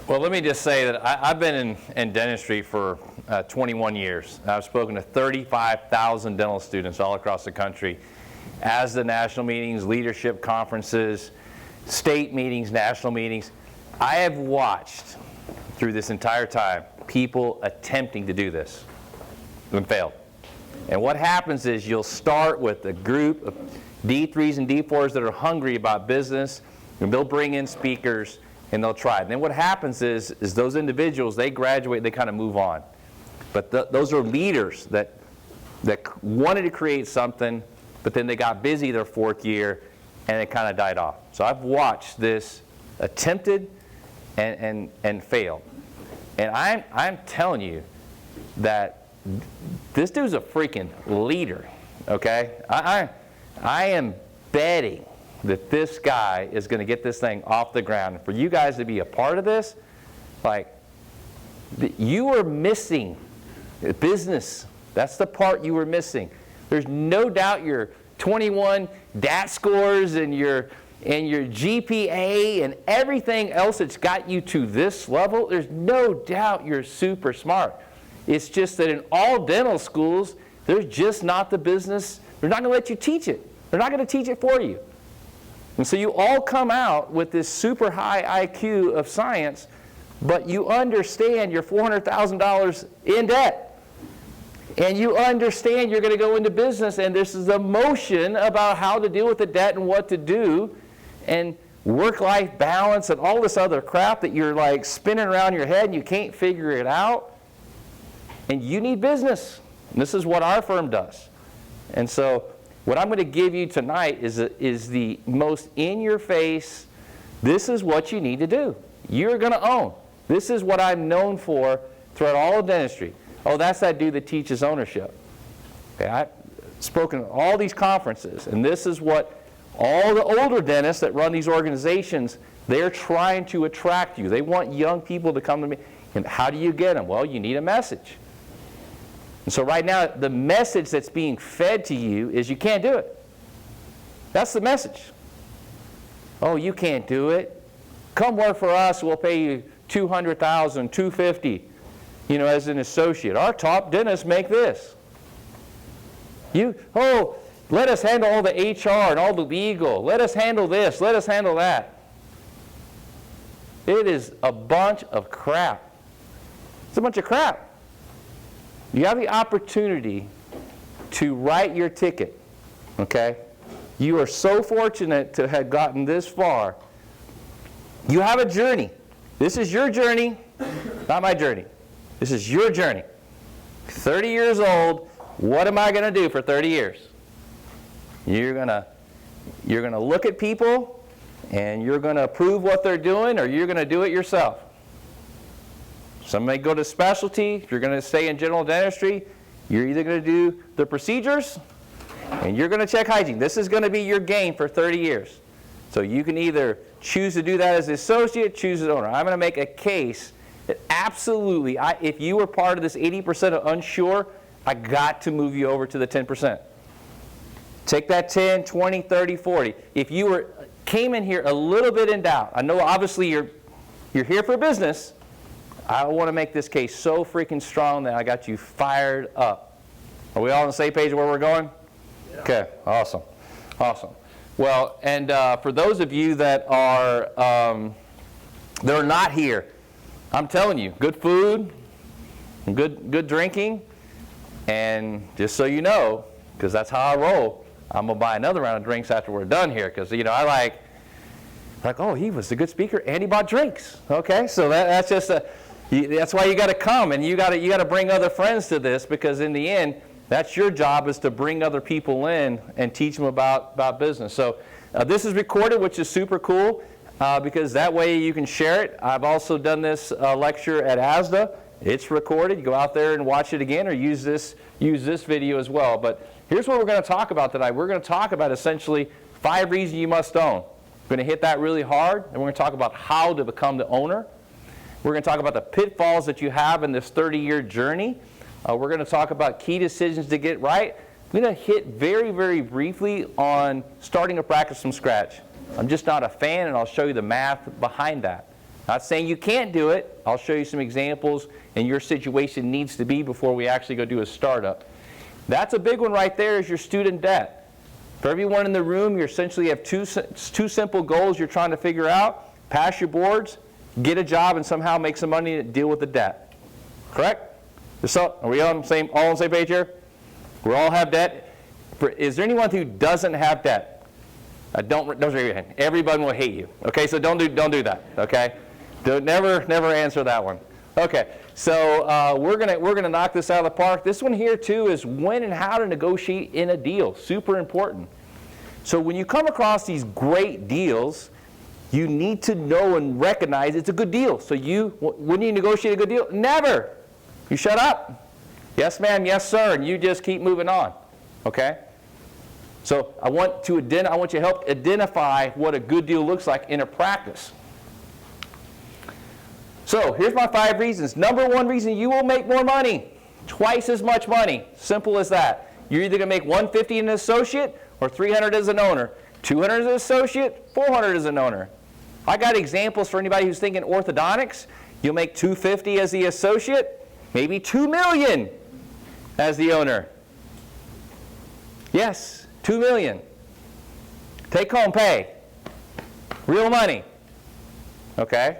Well, let me just say that I've been in dentistry for 21 years. I've spoken to 35,000 dental students all across the country as the national meetings, leadership conferences, state meetings, national meetings. I have watched through this entire time people attempting to do this and failed. And what happens is you'll start with a group of D3s and D4s that are hungry about business, and they'll bring in speakers and they'll try it. And then what happens is those individuals, they graduate, they kind of move on. But those are leaders that wanted to create something, but then they got busy their fourth year and it kind of died off. So I've watched this attempted and failed. And I'm telling you that this dude's a freaking leader, okay? I am betting that this guy is going to get this thing off the ground. And for you guys to be a part of this, like, you are missing business. That's the part you were missing. There's no doubt your 21 DAT scores and your GPA and everything else that's got you to this level, there's no doubt you're super smart. It's just that in all dental schools, there's just not the business. They're not going to let you teach it. They're not going to teach it for you. And so you all come out with this super high IQ of science, but you understand you're $400,000 in debt. And you understand you're going to go into business, and this is emotion about how to deal with the debt and what to do, and work-life balance and all this other crap that you're like spinning around your head and you can't figure it out. And you need business. And this is what our firm does. And so what I'm going to give you tonight is the most in-your-face, this is what you need to do. You're going to own. This is what I'm known for throughout all of dentistry. Oh, that's that dude that teaches ownership. Okay, I've spoken at all these conferences, and this is what all the older dentists that run these organizations, they're trying to attract you. They want young people to come to me. And how do you get them? Well, you need a message. And so right now, the message that's being fed to you is you can't do it. That's the message. Oh, you can't do it. Come work for us, we'll pay you $200,000, $250,000, as an associate. Our top dentists make this. Let us handle all the HR and all the legal. Let us handle this. Let us handle that. It is a bunch of crap. It's a bunch of crap. You have the opportunity to write your ticket, okay? You are so fortunate to have gotten this far. You have a journey. This is your journey, not my journey. This is your journey. 30 years old, what am I going to do for 30 years? You're going to look at people and you're going to approve what they're doing, or you're going to do it yourself. Some may go to specialty. If you're going to stay in general dentistry, you're either going to do the procedures and you're going to check hygiene. This is going to be your game for 30 years. So you can either choose to do that as an associate, choose as owner. I'm going to make a case that absolutely, if you were part of this 80% of unsure, I got to move you over to the 10%. Take that 10, 20, 30, 40. If you came in here a little bit in doubt, I know obviously you're here for business. I want to make this case so freaking strong that I got you fired up. Are we all on the same page of where we're going? Yeah. Okay, awesome. Awesome. Well, and for those of you that are not here, I'm telling you, good food, and good drinking, and just so you know, because that's how I roll, I'm going to buy another round of drinks after we're done here, because, I like, oh, he was a good speaker, and he bought drinks. Okay, so that's just that's why you got to come, and you got to bring other friends to this, because in the end, that's your job, is to bring other people in and teach them about business. So this is recorded, which is super cool, because that way you can share it. I've also done this lecture at ASDA. It's recorded. You go out there and watch it again, or use this video as well. But here's what we're going to talk about tonight. We're going to talk about essentially 5 reasons you must own. We're going to hit that really hard, and we're going to talk about how to become the owner. We're going to talk about the pitfalls that you have in this 30-year journey. We're going to talk about key decisions to get right. I'm going to hit very, very briefly on starting a practice from scratch. I'm just not a fan, and I'll show you the math behind that. Not saying you can't do it. I'll show you some examples and your situation needs to be before we actually go do a startup. That's a big one right there, is your student debt. For everyone in the room, you essentially have two simple goals you're trying to figure out. Pass your boards, get a job, and somehow make some money to deal with the debt. Correct? So, are we all on the same page here? We all have debt. Is there anyone who doesn't have debt? Don't raise your hand. Everybody will hate you. Okay, so don't do that. Okay, never answer that one. Okay, so we're gonna knock this out of the park. This one here too is when and how to negotiate in a deal. Super important. So when you come across these great deals, you need to know and recognize it's a good deal. So when you negotiate a good deal, never. You shut up. Yes, ma'am. Yes, sir. And you just keep moving on. Okay. So I want you to help identify what a good deal looks like in a practice. So here's my 5 reasons. Number 1 reason, you will make more money. Twice as much money. Simple as that. You're either going to make $150 as an associate or $300 as an owner. $200 as an associate, $400 as an owner. I got examples for anybody who's thinking orthodontics. You'll make $250 as the associate, maybe $2 million as the owner. Yes, $2 million. Take home pay. Real money. Okay?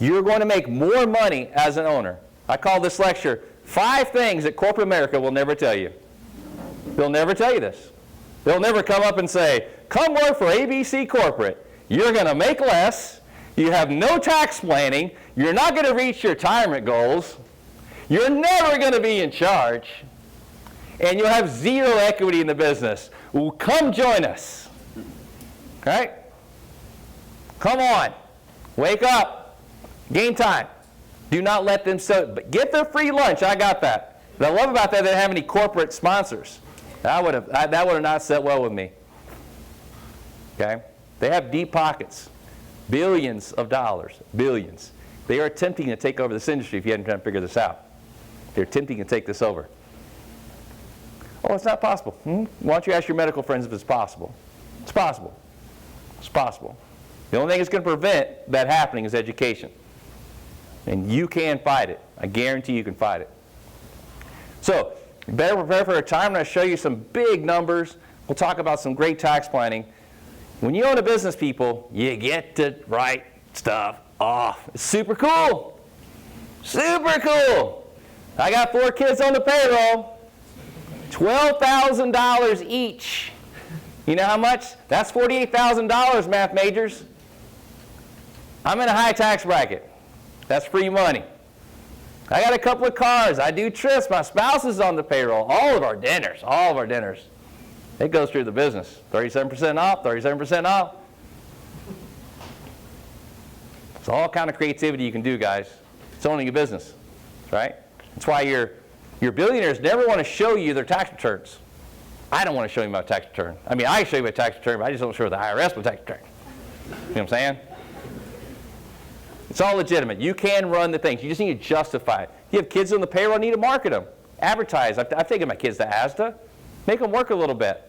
You're going to make more money as an owner. I call this lecture 5 things that corporate America will never tell you. They'll never tell you this. They'll never come up and say, come work for ABC Corporate. You're going to make less. You have no tax planning. You're not going to reach your retirement goals. You're never going to be in charge. And you'll have 0 equity in the business. Well, come join us. Right? Come on. Wake up. Game time. Do not let them but get their free lunch. I got that. What I love about that, they don't have any corporate sponsors. That would have not set well with me. Okay? They have deep pockets. Billions of dollars. Billions. They are attempting to take over this industry if you hadn't tried to figure this out. They're attempting to take this over. Oh, it's not possible. Why don't you ask your medical friends if it's possible? It's possible. It's possible. The only thing that's going to prevent that happening is education. And you can fight it. I guarantee you can fight it. So, you better prepare for retirement. I'm going to show you some big numbers. We'll talk about some great tax planning. When you own a business, people, you get to write stuff off. It's super cool. Super cool. I got 4 kids on the payroll. $12,000 each. You know how much? That's $48,000, math majors. I'm in a high tax bracket. That's free money. I got a couple of cars. I do trips. My spouse is on the payroll. All of our dinners. It goes through the business. 37% off, 37% off. It's all kind of creativity you can do, guys. It's owning a business, right? That's why your billionaires never want to show you their tax returns. I don't want to show you my tax return. I mean, I can show you my tax return, but I just don't show the IRS my tax return. You know what I'm saying? It's all legitimate. You can run the things. You just need to justify it. You have kids on the payroll, need to market them. Advertise. I've taken my kids to ASDA. Make them work a little bit.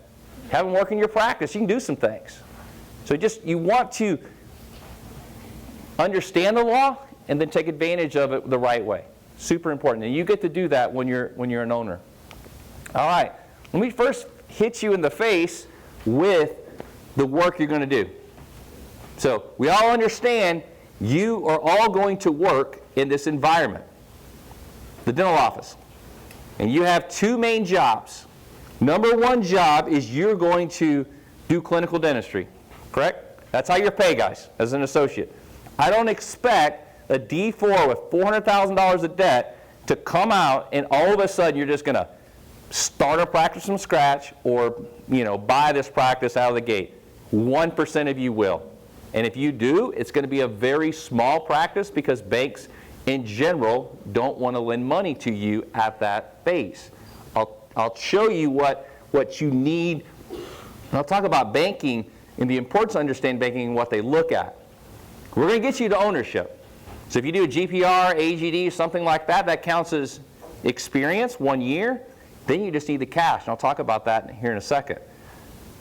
Have them work in your practice. You can do some things. So you want to understand the law and then take advantage of it the right way. Super important. And you get to do that when you're an owner. All right. Let me first hit you in the face with the work you're going to do. So we all understand you are all going to work in this environment, the dental office. And you have 2 main jobs. Number 1 job is you're going to do clinical dentistry, correct? That's how you're paid, guys, as an associate. I don't expect a D4 with $400,000 of debt to come out and all of a sudden you're just going to start a practice from scratch or buy this practice out of the gate. 1% of you will. And if you do, it's going to be a very small practice because banks in general don't want to lend money to you at that phase. I'll show you what you need. And I'll talk about banking and the importance of understanding banking and what they look at. We're going to get you to ownership. So if you do a GPR, AGD, something like that, that counts as experience, 1 year. Then you just need the cash. And I'll talk about that here in a second.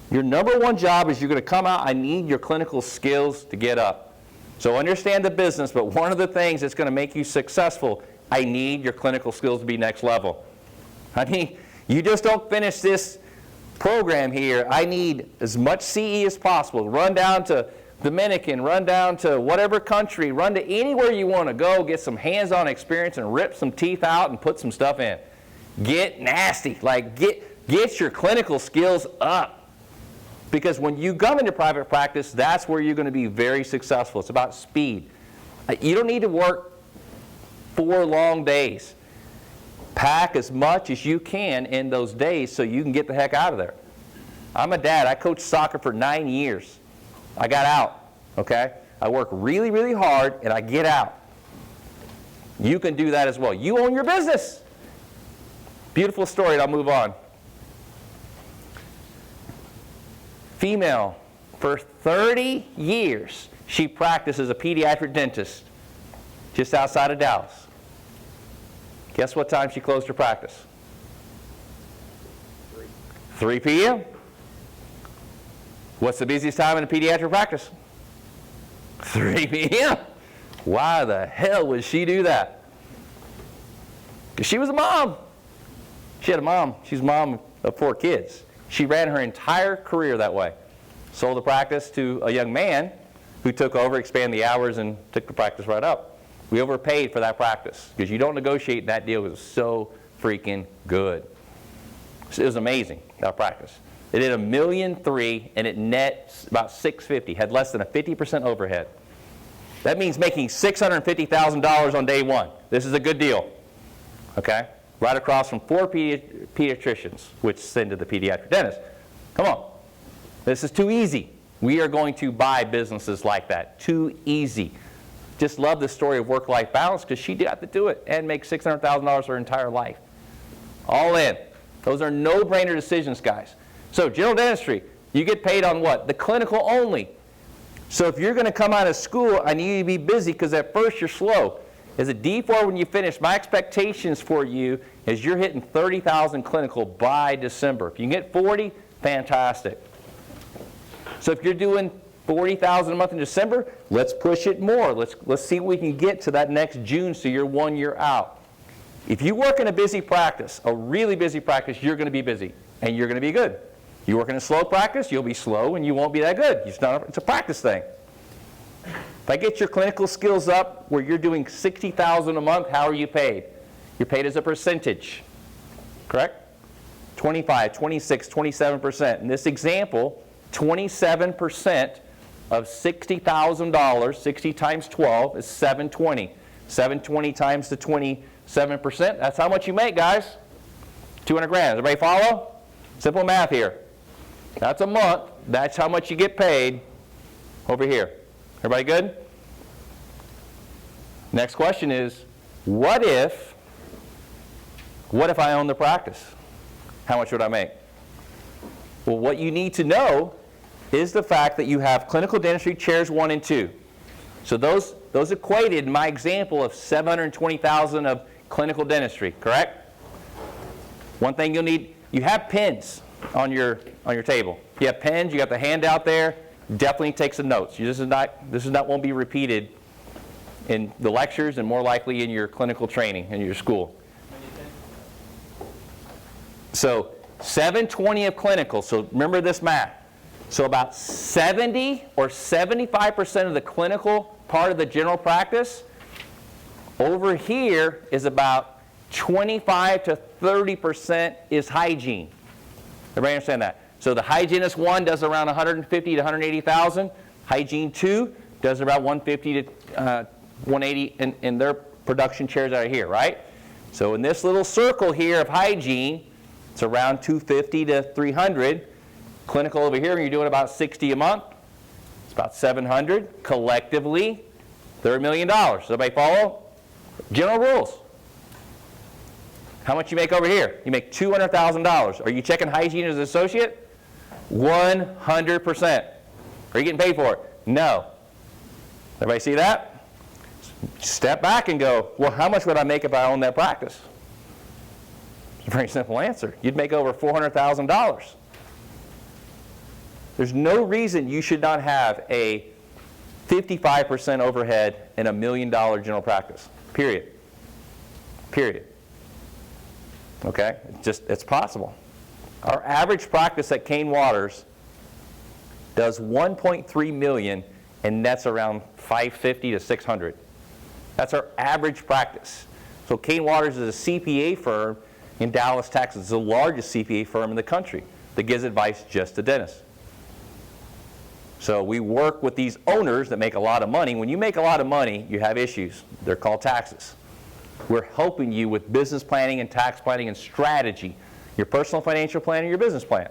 Your number 1 job is you're going to come out, I need your clinical skills to get up. So understand the business, but one of the things that's going to make you successful, I need your clinical skills to be next level. I mean, you just don't finish this program here. I need as much CE as possible. Run down to Dominican, run down to whatever country, run to anywhere you want to go, get some hands-on experience and rip some teeth out and put some stuff in. Get nasty. Like, get your clinical skills up. Because when you come into private practice, that's where you're going to be very successful. It's about speed. You don't need to work 4 long days. Pack as much as you can in those days so you can get the heck out of there. I'm a dad. I coached soccer for 9 years. I got out, okay? I work really, really hard, and I get out. You can do that as well. You own your business. Beautiful story, and I'll move on. Female, for 30 years, she practiced as a pediatric dentist just outside of Dallas. Guess what time she closed her practice? 3 p.m. What's the busiest time in a pediatric practice? 3 p.m. Why the hell would she do that? Because she was a mom. She had a mom. She's a mom of 4 kids. She ran her entire career that way. Sold the practice to a young man who took over, expanded the hours, and took the practice right up. We overpaid for that practice because you don't negotiate that deal. It was so freaking good. It was amazing, that practice. It did $1.3 million, and it nets about $650,000. Had less than a 50% overhead. That means making $650,000 on day 1. This is a good deal. Okay? Right across from 4 pediatricians, which send to the pediatric dentist. Come on. This is too easy. We are going to buy businesses like that. Too easy. Just love the story of work-life balance because she got to do it and make $600,000 her entire life. All in. Those are no-brainer decisions, guys. So general dentistry, you get paid on what? The clinical only. So if you're going to come out of school, I need you to be busy because at first you're slow. As a D4 when you finish, my expectations for you is you're hitting 30,000 clinical by December. If you can get 40, fantastic. So if you're doing 40,000 a month in December, let's push it more. Let's see what we can get to that next June so you're 1 year out. If you work in a busy practice, a really busy practice, you're going to be busy and you're going to be good. You work in a slow practice, you'll be slow and you won't be that good. It's a practice thing. If I get your clinical skills up where you're doing $60,000 a month, how are you paid? You're paid as a percentage, correct? 25, 26, 27%. In this example, 27% of $60,000, 60 times 12 is 720. 720 times the 27%, that's how much you make, guys. 200 grand. Everybody follow? Simple math here. That's a month. That's how much you get paid over here. Everybody good? Next question is, what if I own the practice? How much would I make? Well, what you need to know is the fact that you have clinical dentistry chairs 1 and 2. So those equated in my example of $720,000 of clinical dentistry, correct? One thing you'll need, you have pens on your table. You have pens, you got the handout there. Definitely take some notes. This is not won't be repeated in the lectures and more likely in your clinical training in your school. So 720 of clinical. So remember this math. So about 70 or 75% of the clinical part of the general practice over here is about 25 to 30% is hygiene. Everybody understand that? So the hygienist 1 does around 150 to 180,000. Hygiene 2 does about 150 to 180 in their production chairs out of here, right? So in this little circle here of hygiene, it's around 250 to 300. Clinical over here, you're doing about 60 a month. It's about 700. Collectively, they're $1 million. Does everybody follow? General rules. How much you make over here? You make $200,000. Are you checking hygiene as an associate? 100%. Are you getting paid for it? No. Everybody see that? Step back and go, well, how much would I make if I owned that practice? It's a very simple answer. You'd make over $400,000. There's no reason you should not have a 55% overhead in $1 million general practice. Period. Period. Okay? It's possible. Our average practice at Kane Waters does $1.3 million and nets around $550 to $600. That's our average practice. So Kane Waters is a CPA firm in Dallas, Texas. It's the largest CPA firm in the country that gives advice just to dentists. So we work with these owners that make a lot of money. When you make a lot of money, you have issues. They're called taxes. We're helping you with business planning and tax planning and strategy. Your personal financial plan and your business plan.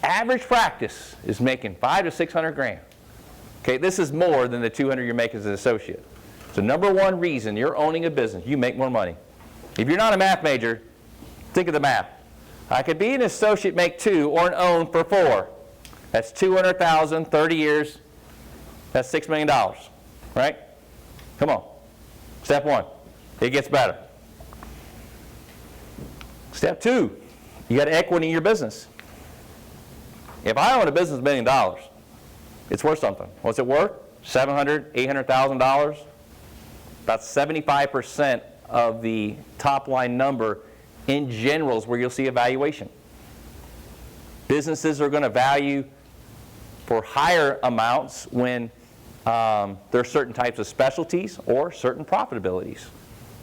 Average practice is making $500 to $600 grand. Okay, this is more than the $200 you're making as an associate. So number one reason you're owning a business, you make more money. If you're not a math major, think of the math. I could be an associate, make 2, or an own for 4. That's $200,000, 30 years. That's $6 million, right? Come on. Step 1, it gets better. Step 2, you got equity in your business. If I own a business $1 million, it's worth something. What's it worth? $700,000, $800,000. About 75% of the top line number in general is where you'll see a valuation. Businesses are going to value for higher amounts when there are certain types of specialties or certain profitabilities.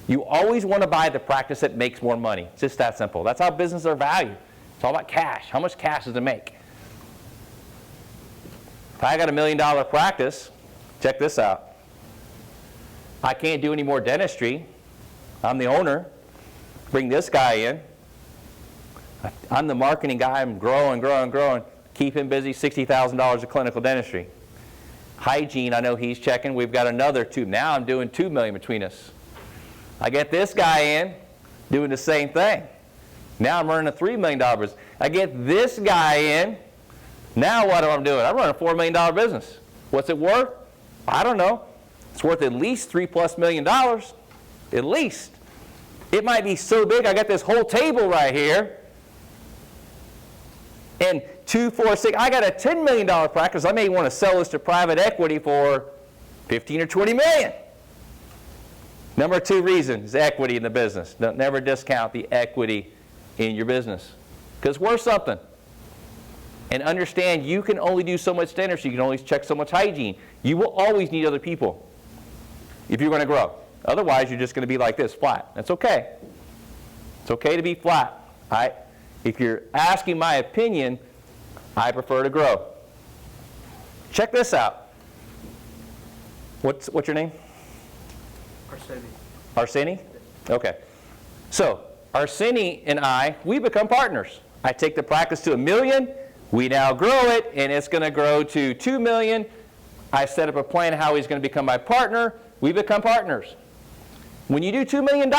You always want to buy the practice that makes more money. It's just that simple. That's how businesses are valued. It's all about cash. How much cash does it make? If I got $1 million practice, check this out. I can't do any more dentistry. I'm the owner. Bring this guy in. I'm the marketing guy. I'm growing. Keep him busy, $60,000 of clinical dentistry. Hygiene, I know he's checking. We've got another 2. Now I'm doing $2 million between us. I get this guy in, doing the same thing. Now I'm running a $3 million business. I get this guy in. Now what am I doing? I'm running a $4 million business. What's it worth? I don't know. It's worth at least $3+ million. At least. It might be so big, I got this whole table right here. And 2, 4, 6, I got a $10 million practice. I may want to sell this to private equity for $15 or $20 million. Number 2 reason is equity in the business. Don't never discount the equity in your business. Because it's worth something. And understand you can only do so much dentistry. You can only check so much hygiene. You will always need other people if you're going to grow. Otherwise, you're just going to be like this, flat. That's okay. It's okay to be flat. If you're asking my opinion, I prefer to grow. Check this out. What's your name? Arseni? Okay. So, Arseni and I, we become partners. I take the practice to $1 million. We now grow it, and it's going to grow to $2 million. I set up a plan how he's going to become my partner. We become partners. When you do $2 million,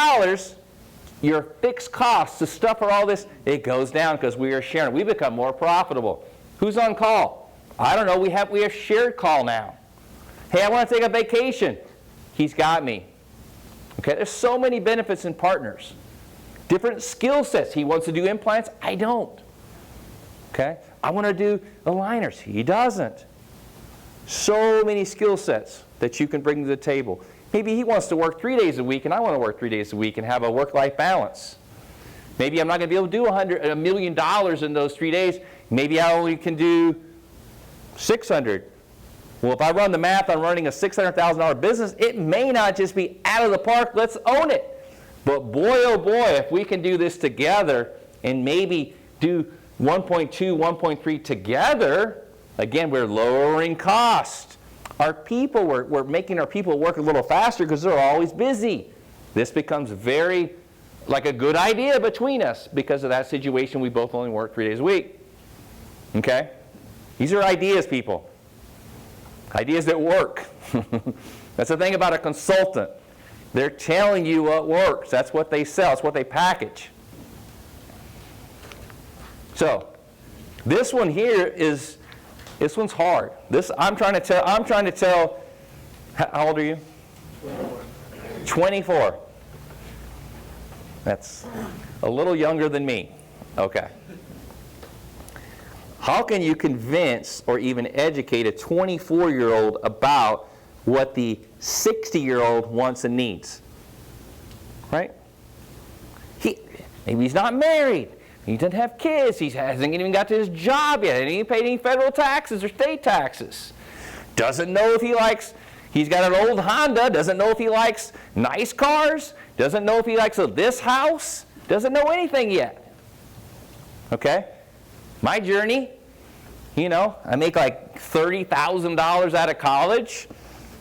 your fixed costs, the stuff for all this, it goes down because we are sharing. We become more profitable. Who's on call? I don't know. We have shared call now. Hey, I want to take a vacation. He's got me. Okay, there's so many benefits in partners. Different skill sets. He wants to do implants. I don't. Okay, I want to do aligners. He doesn't. So many skill sets that you can bring to the table. Maybe he wants to work 3 days a week, and I want to work 3 days a week and have a work-life balance. Maybe I'm not going to be able to do $1 million in those 3 days. Maybe I only can do 600. Well, if I run the math on running a $600,000 business, it may not just be out of the park. Let's own it. But boy, oh boy, if we can do this together and maybe do 1.2, 1.3 together, again, we're lowering cost. Our people, we're making our people work a little faster because they're always busy. This becomes very like a good idea between us because of that situation. We both only work 3 days a week. Okay? These are ideas, people. Ideas that work. That's the thing about a consultant. They're telling you what works. That's what they sell. It's what they package. So, this one here is, this one's hard. I'm trying to tell, how old are you? 24. That's a little younger than me. Okay. How can you convince or even educate a 24-year-old about what the 60-year-old wants and needs? Right? Maybe he's not married. He doesn't have kids. He hasn't even got to his job yet. He hasn't even paid any federal taxes or state taxes. Doesn't know if he's got an old Honda. Doesn't know if he likes nice cars. Doesn't know if he likes this house. Doesn't know anything yet. Okay? My journey, I make like $30,000 out of college.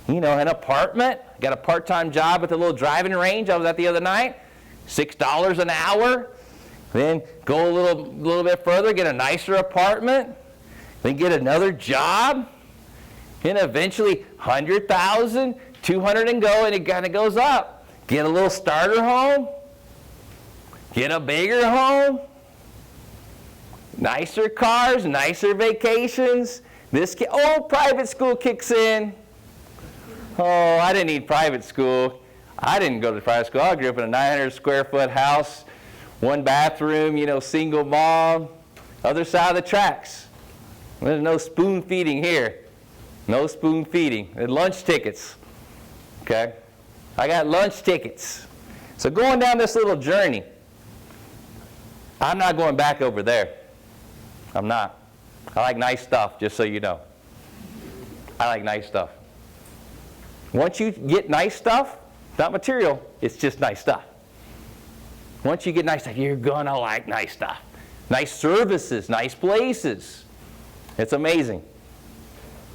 An apartment. Got a part-time job at the little driving range I was at the other night. $6 an hour. Then go a little bit further, get a nicer apartment. Then get another job. And eventually 100,000, 200 and go, and it kind of goes up. Get a little starter home. Get a bigger home. Nicer cars, nicer vacations. Private school kicks in. Oh, I didn't need private school. I didn't go to private school. I grew up in a 900 square foot house, one bathroom, single mom, other side of the tracks. There's no spoon feeding here. No spoon feeding. And lunch tickets. Okay? I got lunch tickets. So going down this little journey, I'm not going back over there. I'm not. I like nice stuff, just so you know. I like nice stuff. Once you get nice stuff, not material, it's just nice stuff. Once you get nice stuff, you're going to like nice stuff. Nice services, nice places. It's amazing.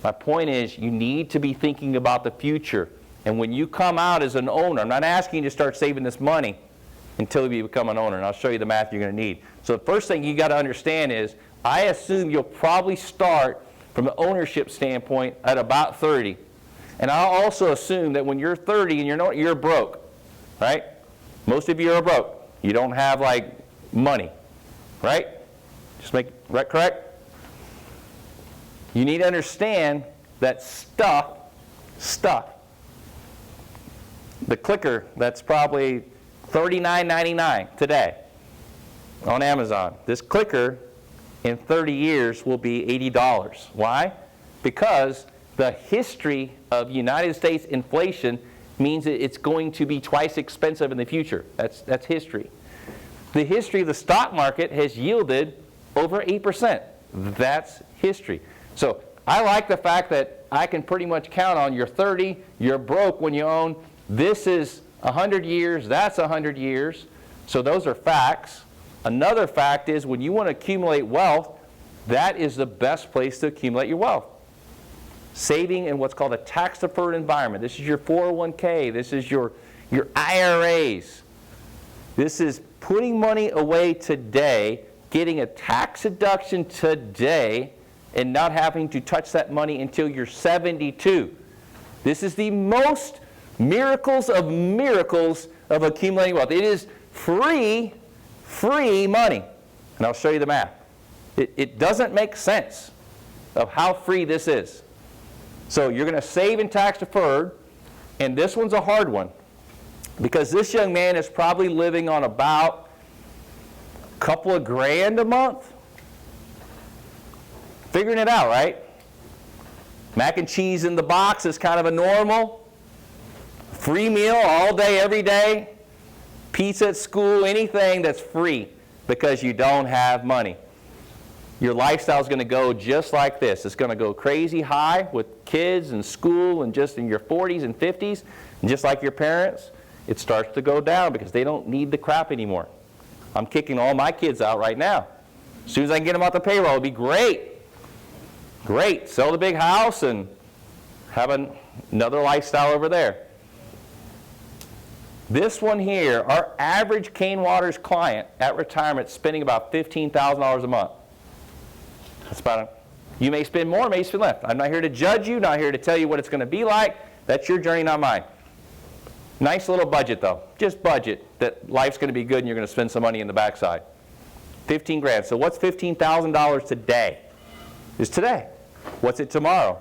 My point is, you need to be thinking about the future. And when you come out as an owner, I'm not asking you to start saving this money until you become an owner, and I'll show you the math you're going to need. So the first thing you got to understand is, I assume you'll probably start from an ownership standpoint at about 30. And I'll also assume that when you're 30 and you're broke, right? Most of you are broke. You don't have money, right? Right, correct? You need to understand that stuff, the clicker that's probably $39.99 today on Amazon. This clicker in 30 years will be $80. Why? Because the history of United States inflation means that it's going to be twice expensive in the future. That's history. The history of the stock market has yielded over 8%. That's history. So I like the fact that I can pretty much count on you're 30, you're broke when you own. This is 100 years, that's 100 years. So those are facts. Another fact is when you want to accumulate wealth, that is the best place to accumulate your wealth. Saving in what's called a tax-deferred environment. This is your 401k. This is your IRAs. This is putting money away today, getting a tax deduction today, and not having to touch that money until you're 72. This is the most miracles of accumulating wealth. It is free money. And I'll show you the math. It doesn't make sense of how free this is. So you're going to save in tax deferred, and this one's a hard one because this young man is probably living on about a couple of grand a month. Figuring it out, right? Mac and cheese in the box is kind of a normal. Free meal all day, every day. Pizza at school, anything that's free because you don't have money. Your lifestyle is going to go just like this. It's going to go crazy high with kids and school and just in your 40s and 50s. And just like your parents, it starts to go down because they don't need the crap anymore. I'm kicking all my kids out right now. As soon as I can get them off the payroll, it'll be great. Great. Sell the big house and have another lifestyle over there. This one here, our average Kane Waters client at retirement is spending about $15,000 a month. That's about it. You may spend more, may spend less. I'm not here to judge you, not here to tell you what it's going to be like. That's your journey, not mine. Nice little budget, though. Just budget that life's going to be good and you're going to spend some money in the backside. 15 grand. So what's $15,000 today? Is today. What's it tomorrow?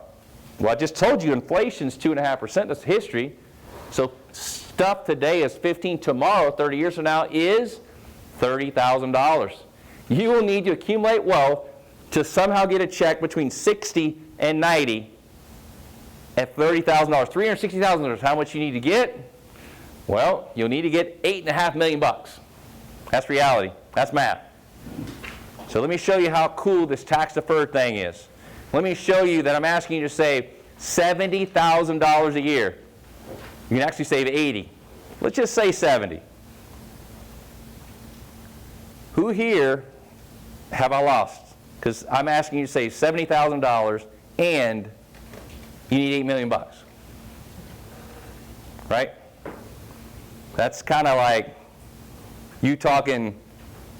Well, I just told you inflation's 2.5%. That's history. So stuff today is 15. Tomorrow, 30 years from now, is $30,000. You will need to accumulate wealth to somehow get a check between 60 and 90 at $30,000, $360,000, how much you need to get? Well, you'll need to get $8.5 million bucks. That's reality. That's math. So let me show you how cool this tax-deferred thing is. Let me show you that I'm asking you to save $70,000 a year. You can actually save 80. Let's just say 70. Who here have I lost? Because I'm asking you to save $70,000 and you need 8 million bucks. Right? That's kind of like you talking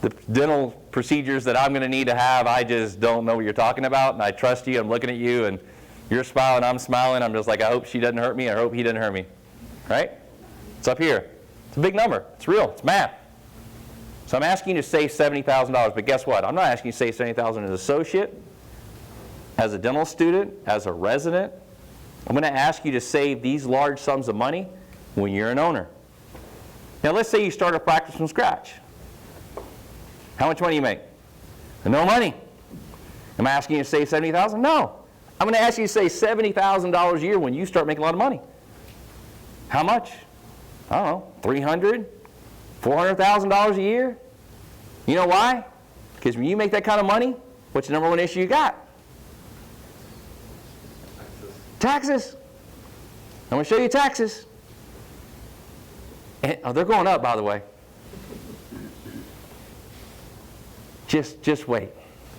the dental procedures that I'm going to need to have. I just don't know what you're talking about, and I trust you. I'm looking at you, and you're smiling, I'm smiling. I'm just like, I hope she doesn't hurt me. I hope he doesn't hurt me. Right? It's up here. It's a big number. It's real. It's math. So I'm asking you to save $70,000, but guess what? I'm not asking you to save $70,000 as an associate, as a dental student, as a resident. I'm going to ask you to save these large sums of money when you're an owner. Now let's say you start a practice from scratch. How much money do you make? No money. Am I asking you to save $70,000? No. I'm going to ask you to save $70,000 a year when you start making a lot of money. How much? I don't know, $300,000, $400,000 a year? You know why? Because when you make that kind of money, what's the number one issue you got? Taxes. I'm going to show you taxes. And, they're going up, by the way. Just wait.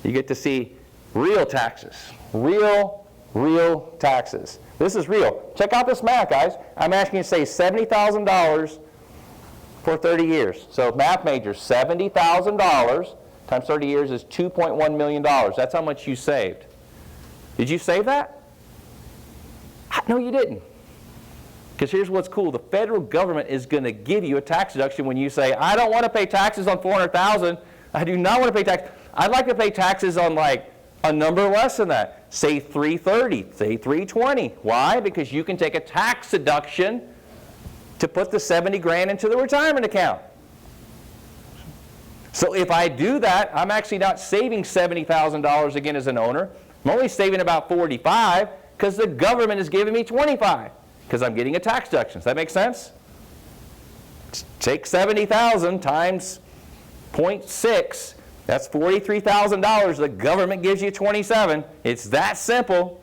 You get to see real taxes. Real taxes. This is real. Check out this math, guys. I'm asking you to save $70,000 for 30 years. So math majors, $70,000 times 30 years is $2.1 million. That's how much you saved. Did you save that? No, you didn't. Because here's what's cool. The federal government is going to give you a tax deduction when you say, I don't want to pay taxes on $400,000. I do not want to pay tax. I'd like to pay taxes on like a number less than that. Say $330, say $320. Why? Because you can take a tax deduction to put the 70 grand into the retirement account. So if I do that, I'm actually not saving $70,000 again as an owner. I'm only saving about $45 because the government is giving me $25 because I'm getting a tax deduction. Does that make sense? Take 70,000 times 0.6. That's $43,000. The government gives you $27. It's that simple.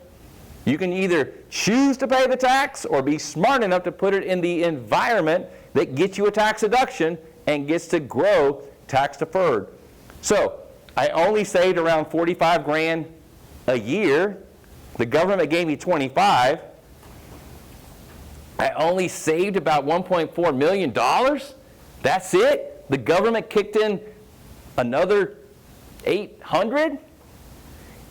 You can either choose to pay the tax or be smart enough to put it in the environment that gets you a tax deduction and gets to grow tax deferred. So I only saved around 45 grand a year. The government gave me 25. I only saved about $1.4 million. That's it. The government kicked in another 800.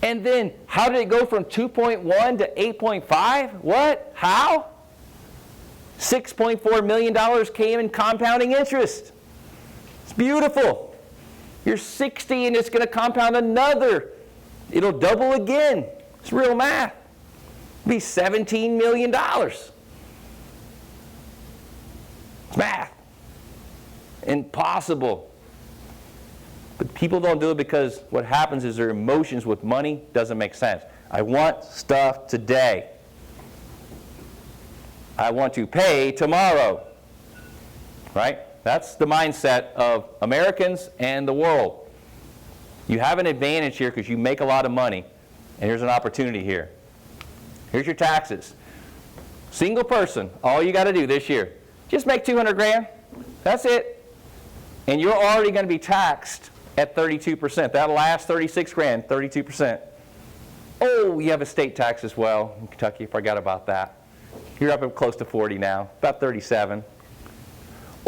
And then how did it go from 2.1 to 8.5? What? How? $6.4 million came in compounding interest. It's beautiful. You're 60 and it's going to compound another. It'll double again. It's real math. It'll be $17 million. It's math. Impossible. But people don't do it because what happens is their emotions with money doesn't make sense. I want stuff today. I want to pay tomorrow. Right? That's the mindset of Americans and the world. You have an advantage here because you make a lot of money, and here's an opportunity here. Here's your taxes. Single person, all you got to do this year, just make 200 grand. That's it. And you're already going to be taxed at 32%. That last 36 grand, 32%. Oh, you have a state tax as well in Kentucky. Forgot about that. You're up at close to 40 now, about 37.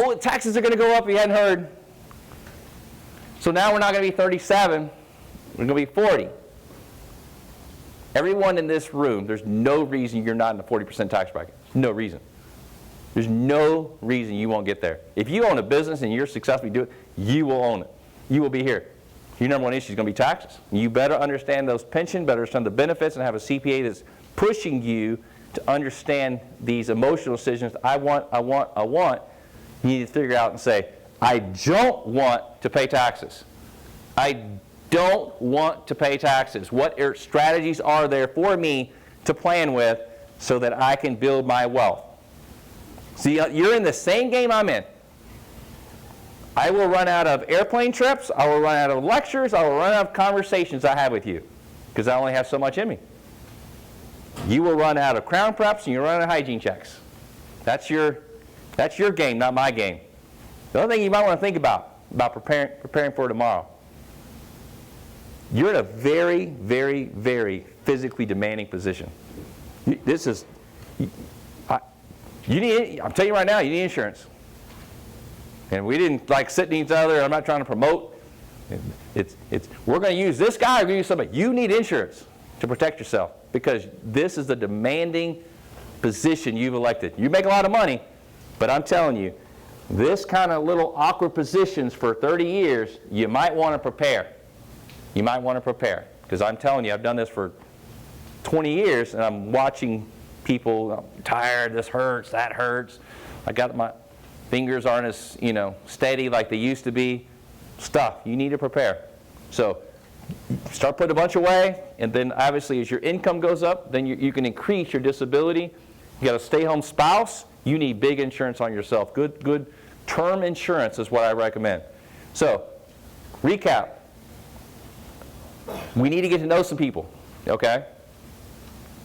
Oh, the taxes are going to go up, you hadn't heard. So now we're not going to be 37, we're going to be 40. Everyone in this room, there's no reason you're not in the 40% tax bracket. No reason. There's no reason you won't get there. If you own a business and you're successfully doing it, you will own it. You will be here. Your number one issue is going to be taxes. You better understand those pensions, better understand the benefits, and have a CPA that's pushing you to understand these emotional decisions. I want. You need to figure out and say, I don't want to pay taxes. I don't want to pay taxes. What strategies are there for me to plan with so that I can build my wealth? See, you're in the same game I'm in. I will run out of airplane trips, I will run out of lectures, I will run out of conversations I have with you, because I only have so much in me. You will run out of crown preps and you'll run out of hygiene checks. That's your game, not my game. The other thing you might want to think about preparing for tomorrow. You're in a very, very, very physically demanding position. I'm telling you right now, you need insurance. And we didn't like sit in each other. I'm not trying to promote. We're going to use this guy, we're going to use somebody. You need insurance to protect yourself, because this is the demanding position you've elected. You make a lot of money, but I'm telling you, this kind of little awkward positions for 30 years, you might want to prepare. You might want to prepare, because I'm telling you, I've done this for 20 years, and I'm watching people, I'm tired, this hurts, that hurts. I got my fingers aren't as, steady like they used to be. Stuff, you need to prepare. So start putting a bunch away, and then obviously as your income goes up, then you can increase your disability. You got a stay-home spouse, you need big insurance on yourself. Good term insurance is what I recommend. So, recap. We need to get to know some people, okay?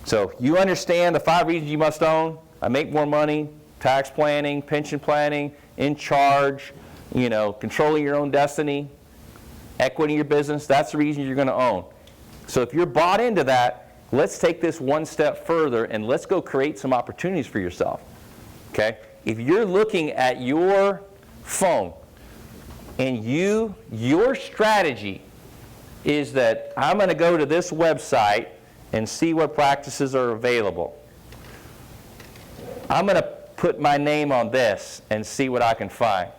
So you understand the 5 reasons you must own. I make more money, tax planning, pension planning, in charge, controlling your own destiny, equity in your business. That's the reason you're going to own. So if you're bought into that, let's take this one step further and let's go create some opportunities for yourself. Okay? If you're looking at your phone and your strategy is that I'm going to go to this website and see what practices are available. I'm going to put my name on this and see what I can find.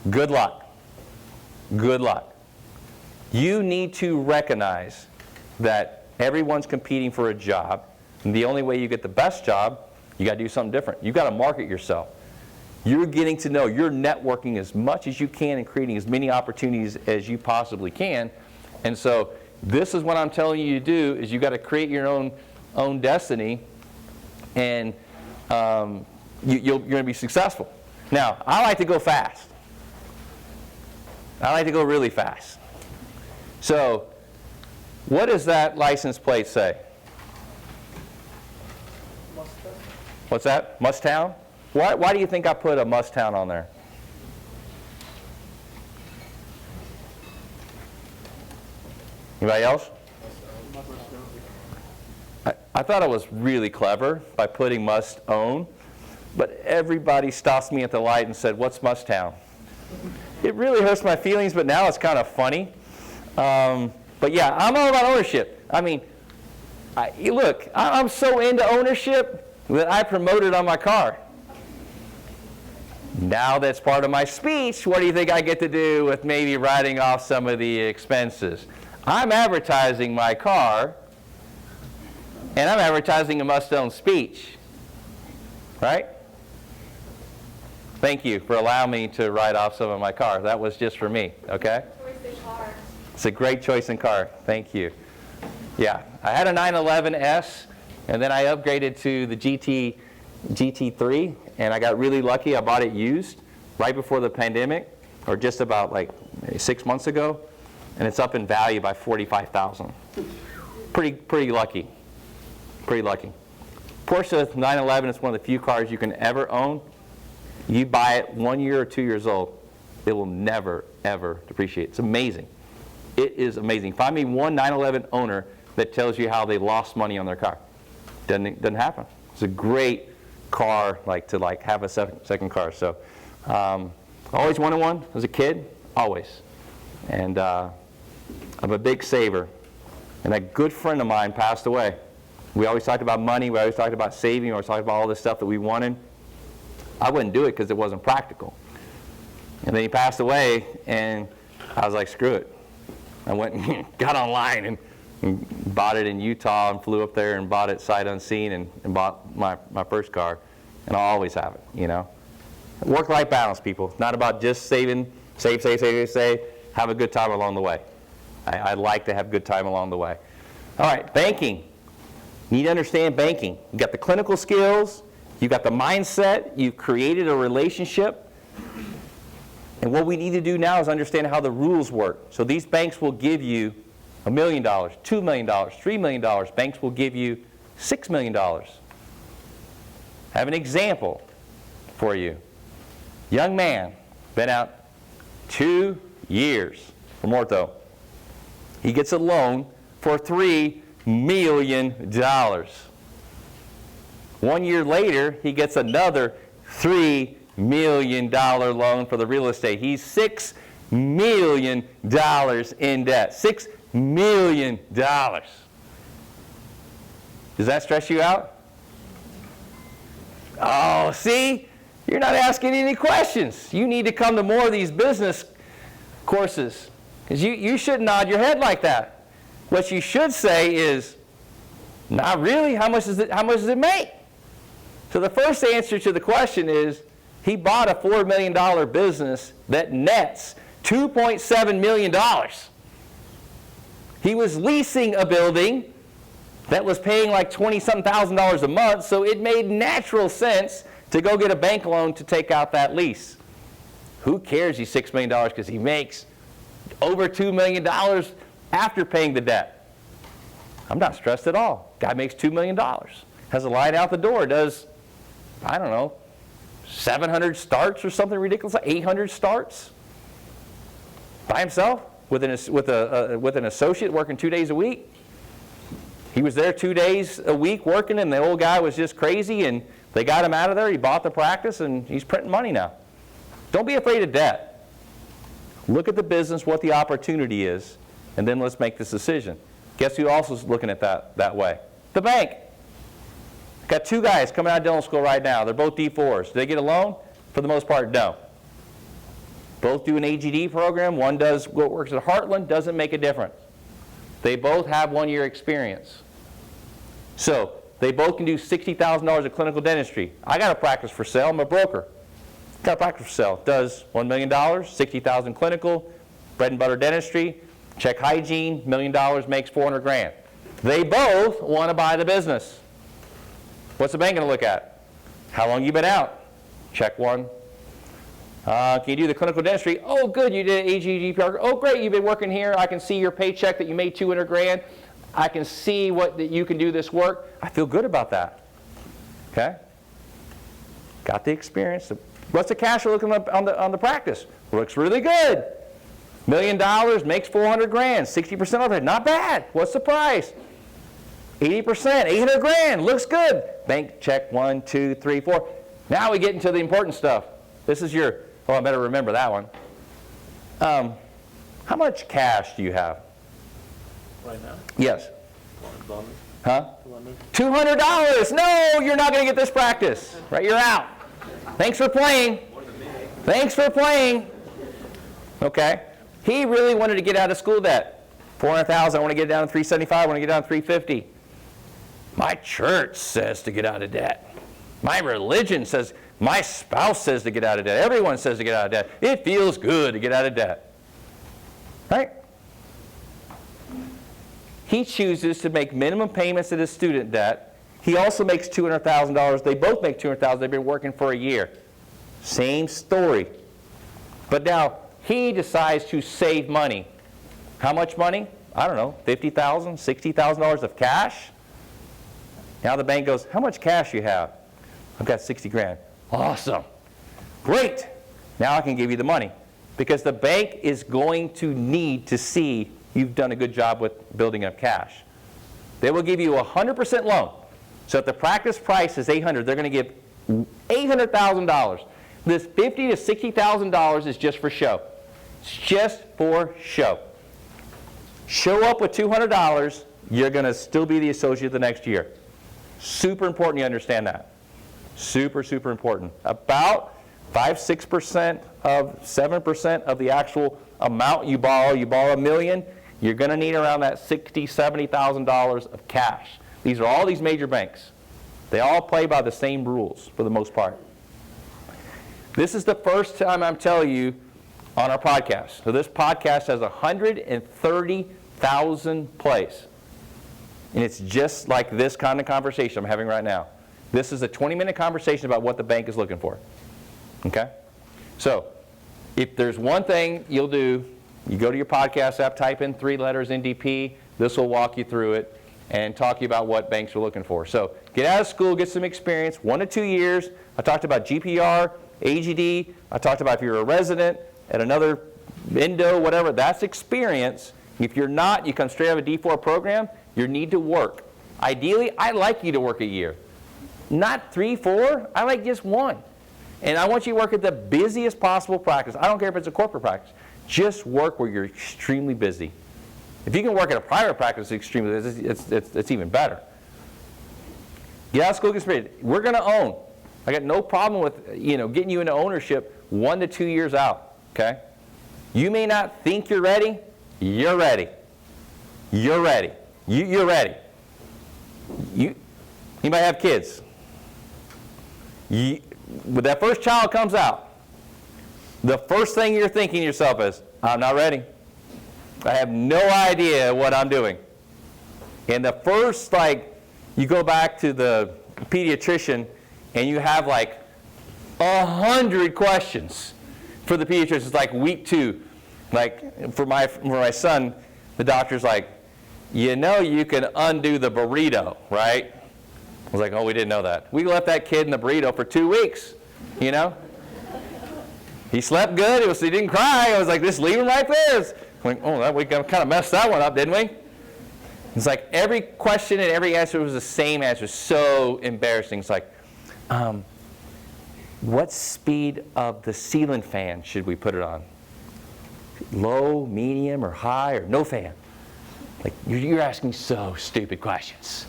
Good luck. Good luck. You need to recognize that everyone's competing for a job, and the only way you get the best job, you got to do something different. You've got to market yourself. You're getting to know, you're networking as much as you can and creating as many opportunities as you possibly can. And so this is what I'm telling you to do, is you've got to create your own destiny, and you're going to be successful. Now, I like to go fast. I like to go really fast. So what does that license plate say? What's that? Musttown? Why do you think I put a Musttown on there? Anybody else? I thought it was really clever by putting must own, but everybody stops me at the light and said, what's Musttown? It really hurts my feelings, but now it's kind of funny. But yeah, I'm all about ownership. I mean, look, I'm so into ownership that I promote it on my car. Now that's part of my speech, what do you think I get to do with maybe writing off some of the expenses? I'm advertising my car, and I'm advertising a must-own speech, right? Thank you for allowing me to write off some of my car. That was just for me, okay? It's a great choice in car. Thank you. Yeah, I had a 911S, and then I upgraded to the GT3, and I got really lucky. I bought it used right before the pandemic, or just about like 6 months ago, and it's up in value by $45,000. Pretty lucky. Pretty lucky. Porsche 911 is one of the few cars you can ever own. You buy it 1 year or 2 years old, it will never, ever depreciate. It's amazing. It is amazing. Find me one 911 owner that tells you how they lost money on their car. Doesn't happen. It's a great car to have a second car. So always wanted one as a kid, always. And I'm a big saver. And a good friend of mine passed away. We always talked about money, we always talked about saving, we always talked about all this stuff that we wanted. I wouldn't do it because it wasn't practical. And then he passed away, and I was like, screw it. I went and got online and bought it in Utah and flew up there and bought it sight unseen and bought my first car. And I'll always have it, Work-life balance, people. It's not about just saving, save, have a good time along the way. I like to have a good time along the way. All right, banking. You need to understand banking. You've got the clinical skills, you've got the mindset, you've created a relationship. And what we need to do now is understand how the rules work. So these banks will give you $1 million, $2 million, $3 million. Banks will give you $6 million. I have an example for you. Young man, been out 2 years from ortho. He gets a loan for $3 million. 1 year later, he gets another $3 million loan for the real estate. He's $6 million in debt. $6 million. Does that stress you out? Oh, see? You're not asking any questions. You need to come to more of these business courses. Because you shouldn't nod your head like that. What you should say is, not really. How much does it make? So the first answer to the question is, he bought a $4 million business that nets $2.7 million. He was leasing a building that was paying like $20-something thousand a month, so it made natural sense to go get a bank loan to take out that lease. Who cares he's $6 million because he makes over $2 million after paying the debt? I'm not stressed at all. Guy makes $2 million. Has a line out the door, does, I don't know, 700 starts or something ridiculous, like 800 starts by himself with an associate working 2 days a week. He was there 2 days a week working, and the old guy was just crazy, and they got him out of there. He bought the practice, and he's printing money now. Don't be afraid of debt. Look at the business, what the opportunity is, and then let's make this decision. Guess who also is looking at that way? The bank. Got 2 guys coming out of dental school right now. They're both D4s. Do they get a loan? For the most part, no. Both do an AGD program. One works at Heartland. Doesn't make a difference. They both have 1 year experience. So they both can do $60,000 of clinical dentistry. I got a practice for sale. I'm a broker. Got a practice for sale. Does $1 million, $60,000 clinical, bread and butter dentistry, check hygiene, $1 million, makes $400,000. They both want to buy the business. What's the bank going to look at? How long you been out? Check 1. Can you do the clinical dentistry? Oh, good, you did AGD program. Oh, great, you've been working here. I can see your paycheck that you made $200,000. I can see that you can do this work. I feel good about that. Okay? Got the experience. What's the cash flow looking on the practice? Looks really good. $1 million, makes $400,000, 60% of it. Not bad. What's the price? 80%, $800,000, looks good. Bank check 1, 2, 3, 4. Now we get into the important stuff. This is your, oh, I better remember that one. How much cash do you have? Right now? Yes. $100. Huh? $200. No, you're not going to get this practice. Right, you're out. Thanks for playing. Thanks for playing. Okay. He really wanted to get out of school debt. $400,000. I want to get it down to $375. I want to get it down to $350. My church says to get out of debt. My religion says, my spouse says to get out of debt. Everyone says to get out of debt. It feels good to get out of debt. Right? He chooses to make minimum payments at his student debt. He also makes $200,000. They both make $200,000. They've been working for a year. Same story. But now he decides to save money. How much money? I don't know, $50,000, $60,000 of cash. Now the bank goes, how much cash you have? I've got $60,000. Awesome. Great. Now I can give you the money. Because the bank is going to need to see you've done a good job with building up cash. They will give you a 100% loan. So if the practice price is $800,000, they're going to give $800,000. This $50,000 to $60,000 is just for show. It's just for show. Show up with $200, you're going to still be the associate the next year. Super important you understand that. Super, super important. About 5-6% of 7% of the actual amount you borrow $1 million, you're going to need around that $60,000, $70,000 of cash. These are all these major banks. They all play by the same rules for the most part. This is the first time I'm telling you on our podcast. So this podcast has 130,000 plays. And it's just like this kind of conversation I'm having right now. This is a 20-minute conversation about what the bank is looking for. Okay? So, if there's one thing you'll do, you go to your podcast app, type in 3 letters NDP. This will walk you through it and talk to you about what banks are looking for. So, get out of school, get some experience, 1 to 2 years. I talked about GPR, AGD. I talked about if you're a resident at another Indo, whatever, that's experience. If you're not, you come straight out of a D4 program, you need to work. Ideally, I'd like you to work a year. Not 3, 4, I like just 1. And I want you to work at the busiest possible practice. I don't care if it's a corporate practice. Just work where you're extremely busy. If you can work at a private practice extremely busy, it's even better. Get out of school, get experience. We're going to own. I got no problem with getting you into ownership 1 to 2 years out. Okay? You may not think you're ready. You're ready. You're ready. You're ready. You might have kids. When that first child comes out, the first thing you're thinking to yourself is, I'm not ready. I have no idea what I'm doing. And the first, you go back to the pediatrician and you have 100 questions for the pediatrician. It's like week 2. For my son, the doctor's like, you can undo the burrito, right? I was like, oh, we didn't know that. We left that kid in the burrito for 2 weeks, He slept good. He didn't cry. I was like, just leave him right there. We kind of messed that one up, didn't we? It's like every question and every answer was the same answer. So embarrassing. It's like, what speed of the ceiling fan should we put it on? Low, medium, or high, or no fan? You're asking so stupid questions.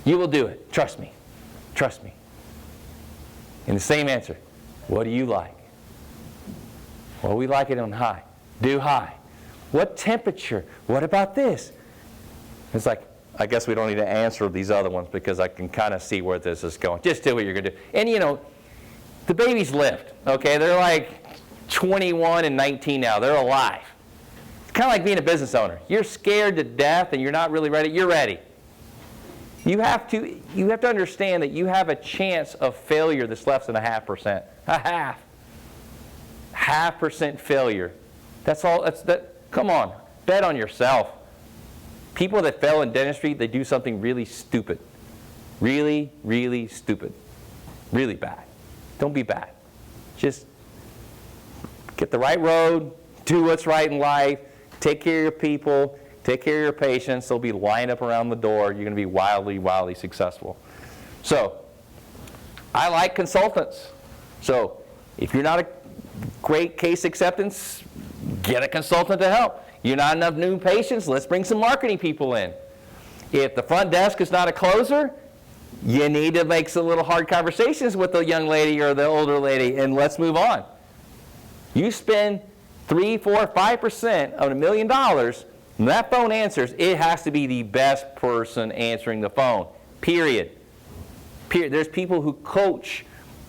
You will do it. Trust me. Trust me. And the same answer. What do you like? Well, we like it on high. Do high. What temperature? What about this? It's like, I guess we don't need to answer these other ones because I can kind of see where this is going. Just do what you're going to do. And the babies lived. Okay, they're 21 and 19 now. They're alive. It's kind of like being a business owner. You're scared to death and you're not really ready. You're ready. You have to understand that you have a chance of failure that's less than 0.5%. 0.5% failure. That's all. Come on, bet on yourself. People that fail in dentistry, they do something really stupid. Really, really stupid. Really bad. Don't be bad. Just get the right road, do what's right in life, take care of your people, take care of your patients. They'll be lined up around the door. You're going to be wildly, wildly successful. So, I like consultants. So, if you're not a great case acceptance, get a consultant to help. You're not enough new patients, let's bring some marketing people in. If the front desk is not a closer, you need to make some little hard conversations with the young lady or the older lady, and let's move on. You spend 3, 4, 5% of $1 million, when that phone answers, it has to be the best person answering the phone, period. There's people who coach.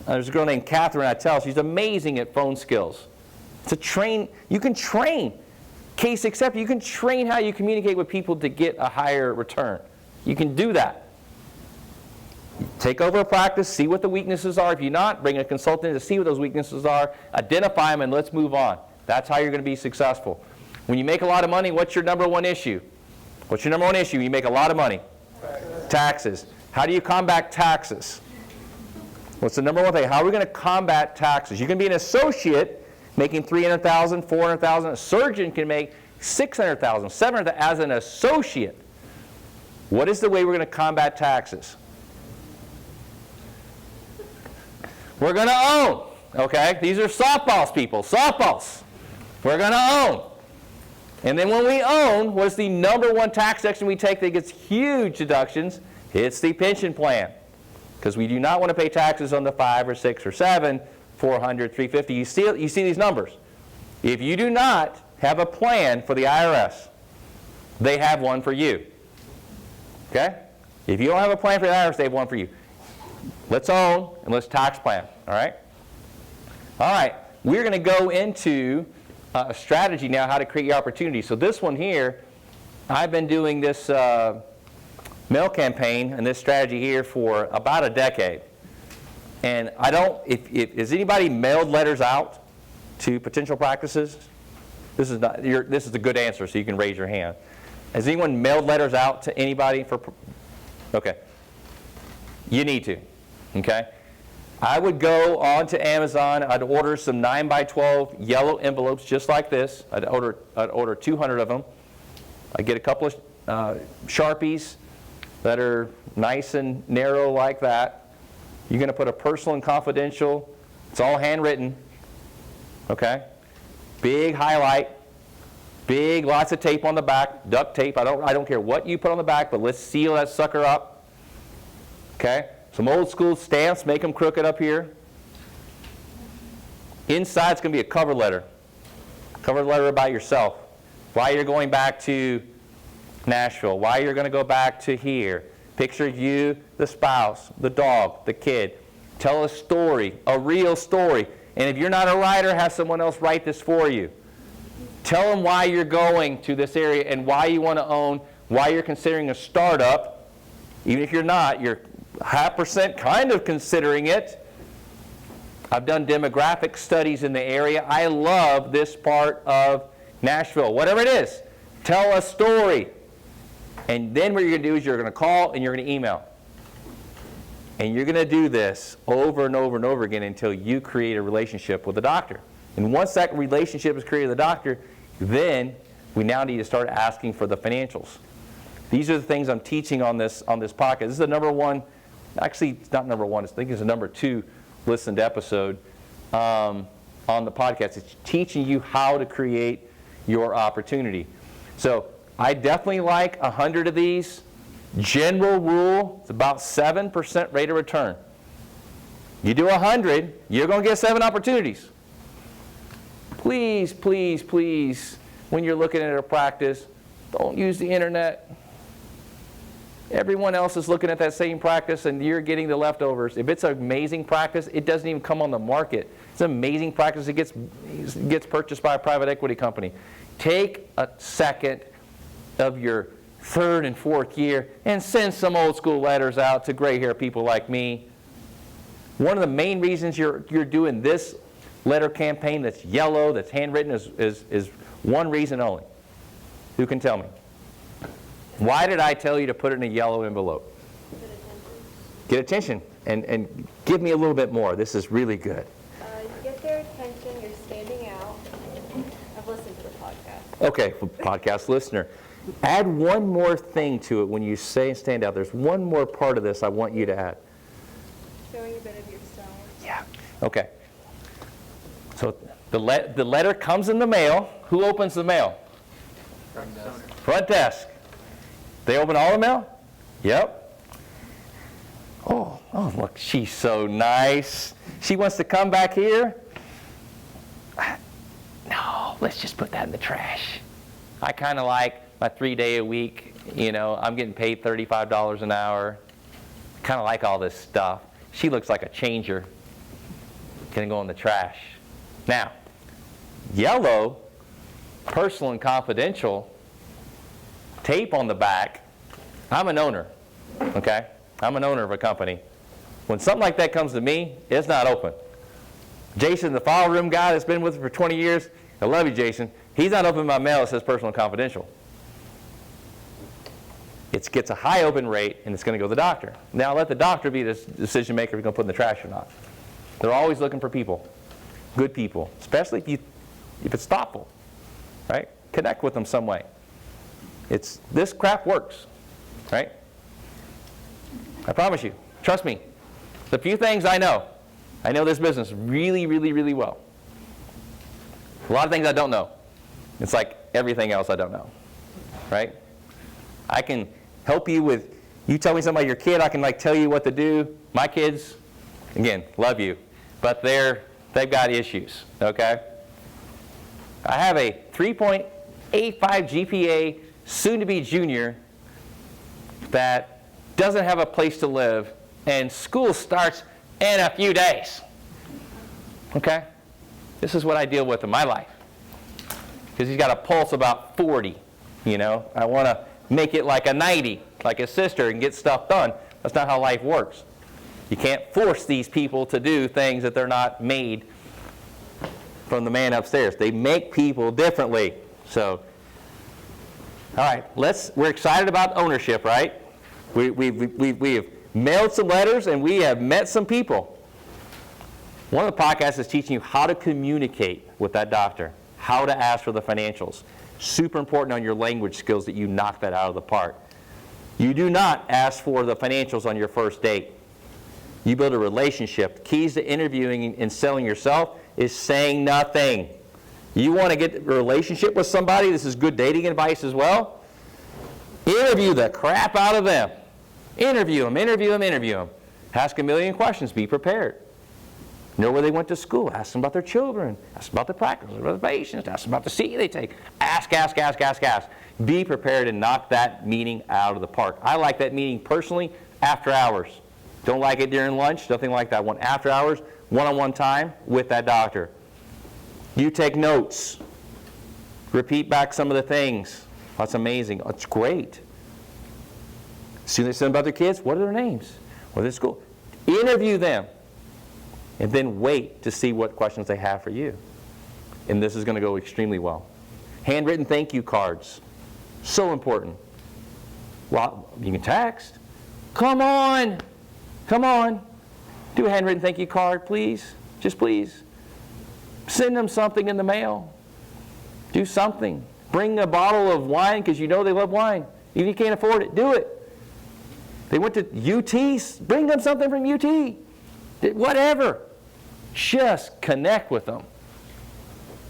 There's a girl named Catherine Attell. She's amazing at phone skills. You can train. Case accepted, you can train how you communicate with people to get a higher return. You can do that. Take over a practice, see what the weaknesses are. If you're not, bring a consultant to see what those weaknesses are, identify them, and let's move on. That's how you're going to be successful. When you make a lot of money, what's your number one issue? What's your number one issue when you make a lot of money? Taxes. How do you combat taxes? What's the number one thing? How are we going to combat taxes? You can be an associate making $300,000, $400,000. A surgeon can make $600,000, $700,000 as an associate. What is the way we're going to combat taxes? We're going to own. Okay? These are softballs, people. Softballs. We're going to own. And then when we own, what's the number one tax deduction we take that gets huge deductions? It's the pension plan. Because we do not want to pay taxes on the 5 or 6 or 7, 400, 350. You see these numbers. If you do not have a plan for the IRS, they have one for you. Okay? If you don't have a plan for the IRS, they have one for you. Let's own and let's tax plan. All right? All right. We're going to go into a strategy now how to create your opportunity. So this one here, I've been doing this mail campaign and this strategy here for about a decade. And I don't, has anybody mailed letters out to potential practices? This is not, this is a good answer, so you can raise your hand. Has anyone mailed letters out to anybody for, okay. You need to, okay? I would go onto Amazon, I'd order some 9x12 yellow envelopes just like this. I'd order 200 of them. I'd get a couple of Sharpies that are nice and narrow like that. You're going to put a personal and confidential. It's all handwritten, okay? Big highlight, big lots of tape on the back, duct tape. I don't care what you put on the back, but let's seal that sucker up, okay? Some old school stamps, make them crooked up here. Inside's going to be a cover letter. Cover letter about yourself. Why you're going back to Nashville. Why you're going to go back to here. Picture you, the spouse, the dog, the kid. Tell a story, a real story. And if you're not a writer, have someone else write this for you. Tell them why you're going to this area and why you want to own, why you're considering a startup. Even if you're not, you're 0.5% kind of considering it. I've done demographic studies in the area. I love this part of Nashville. Whatever it is, tell a story. And then what you're going to do is you're going to call and you're going to email. And you're going to do this over and over and over again until you create a relationship with the doctor. And once that relationship is created with the doctor, then we now need to start asking for the financials. These are the things I'm teaching on this podcast. This is the number one, actually it's not number one, I think it's the number 2 listened episode on the podcast. It's teaching you how to create your opportunity. So I definitely like 100 of these. General rule, it's about 7% rate of return. You do 100, you're going to get 7 opportunities. Please, please, please, when you're looking at a practice, don't use the internet. Everyone else is looking at that same practice and you're getting the leftovers. If it's an amazing practice, it doesn't even come on the market. It's an amazing practice. It gets purchased by a private equity company. Take a second of your 3rd and 4th year and send some old school letters out to gray hair people like me. One of the main reasons you're doing this letter campaign that's yellow, that's handwritten is one reason only. Who can tell me? Why did I tell you to put it in a yellow envelope? Get attention. And give me a little bit more. This is really good. You get their attention, you're standing out. I've listened to the podcast. Okay, podcast listener. Add one more thing to it when you say stand out. There's one more part of this I want you to add. Showing a bit of yourself. Yeah. Okay. So the letter comes in the mail. Who opens the mail? Front desk. Front desk. They open all the mail? Yep. Oh, look, she's so nice. She wants to come back here? No, let's just put that in the trash. I kind of like my 3-day a week, I'm getting paid $35 an hour. Kind of like all this stuff. She looks like a changer. Gonna go in the trash. Now, yellow, personal and confidential, tape on the back. I'm an owner, okay? I'm an owner of a company. When something like that comes to me, it's not open. Jason, the file room guy that's been with me for 20 years, I love you, Jason. He's not opening my mail that says personal and confidential. It gets a high open rate, and it's going to go to the doctor. Now let the doctor be the decision maker if you're going to put it in the trash or not. They're always looking for people, good people, especially if it's thoughtful, right? Connect with them some way. This crap works, right? I promise you. Trust me. The few things I know this business really, really, really well. A lot of things I don't know. It's like everything else I don't know, right? I can help you with, you tell me something about your kid, I can tell you what to do. My kids, again, love you, but they've got issues, okay? I have a 3.85 GPA, soon-to-be junior, that doesn't have a place to live, and school starts in a few days, okay? This is what I deal with in my life. because he's got a pulse about 40, you know. I want to make it like a 90, like his sister, and get stuff done. That's not how life works. You can't force these people to do things that they're not made from the man upstairs. They make people differently. So, all right, we're excited about ownership, right? We have mailed some letters and we have met some people. One of the podcasts is teaching you how to communicate with that doctor, how to ask for the financials. Super important on your language skills that you knock that out of the park. You do not ask for the financials on your first date. You build a relationship. Keys to interviewing and selling yourself is saying nothing. You want to get a relationship with somebody, this is good dating advice as well. Interview the crap out of them. Interview them, interview them, interview them. Ask a million questions, be prepared. Know where they went to school, ask them about their children, ask them about the practice, about the patients, ask them about the seat they take. Ask, ask, ask, ask, ask. Be prepared and knock that meeting out of the park. I like that meeting personally after hours. Don't like it during lunch, nothing like that. I want after hours, one-on-one time with that doctor. You take notes. Repeat back some of the things. That's amazing. It's great. See they say about their kids, what are their names? What are their school? Interview them. And then wait to see what questions they have for you. And this is going to go extremely well. Handwritten thank you cards. So important. Well, you can text. Come on. Come on. Do a handwritten thank you card, please. Just please. Send them something in the mail. Do something. Bring a bottle of wine because you know they love wine. Even if you can't afford it, do it. They went to UT, bring them something from UT. Whatever. Just connect with them.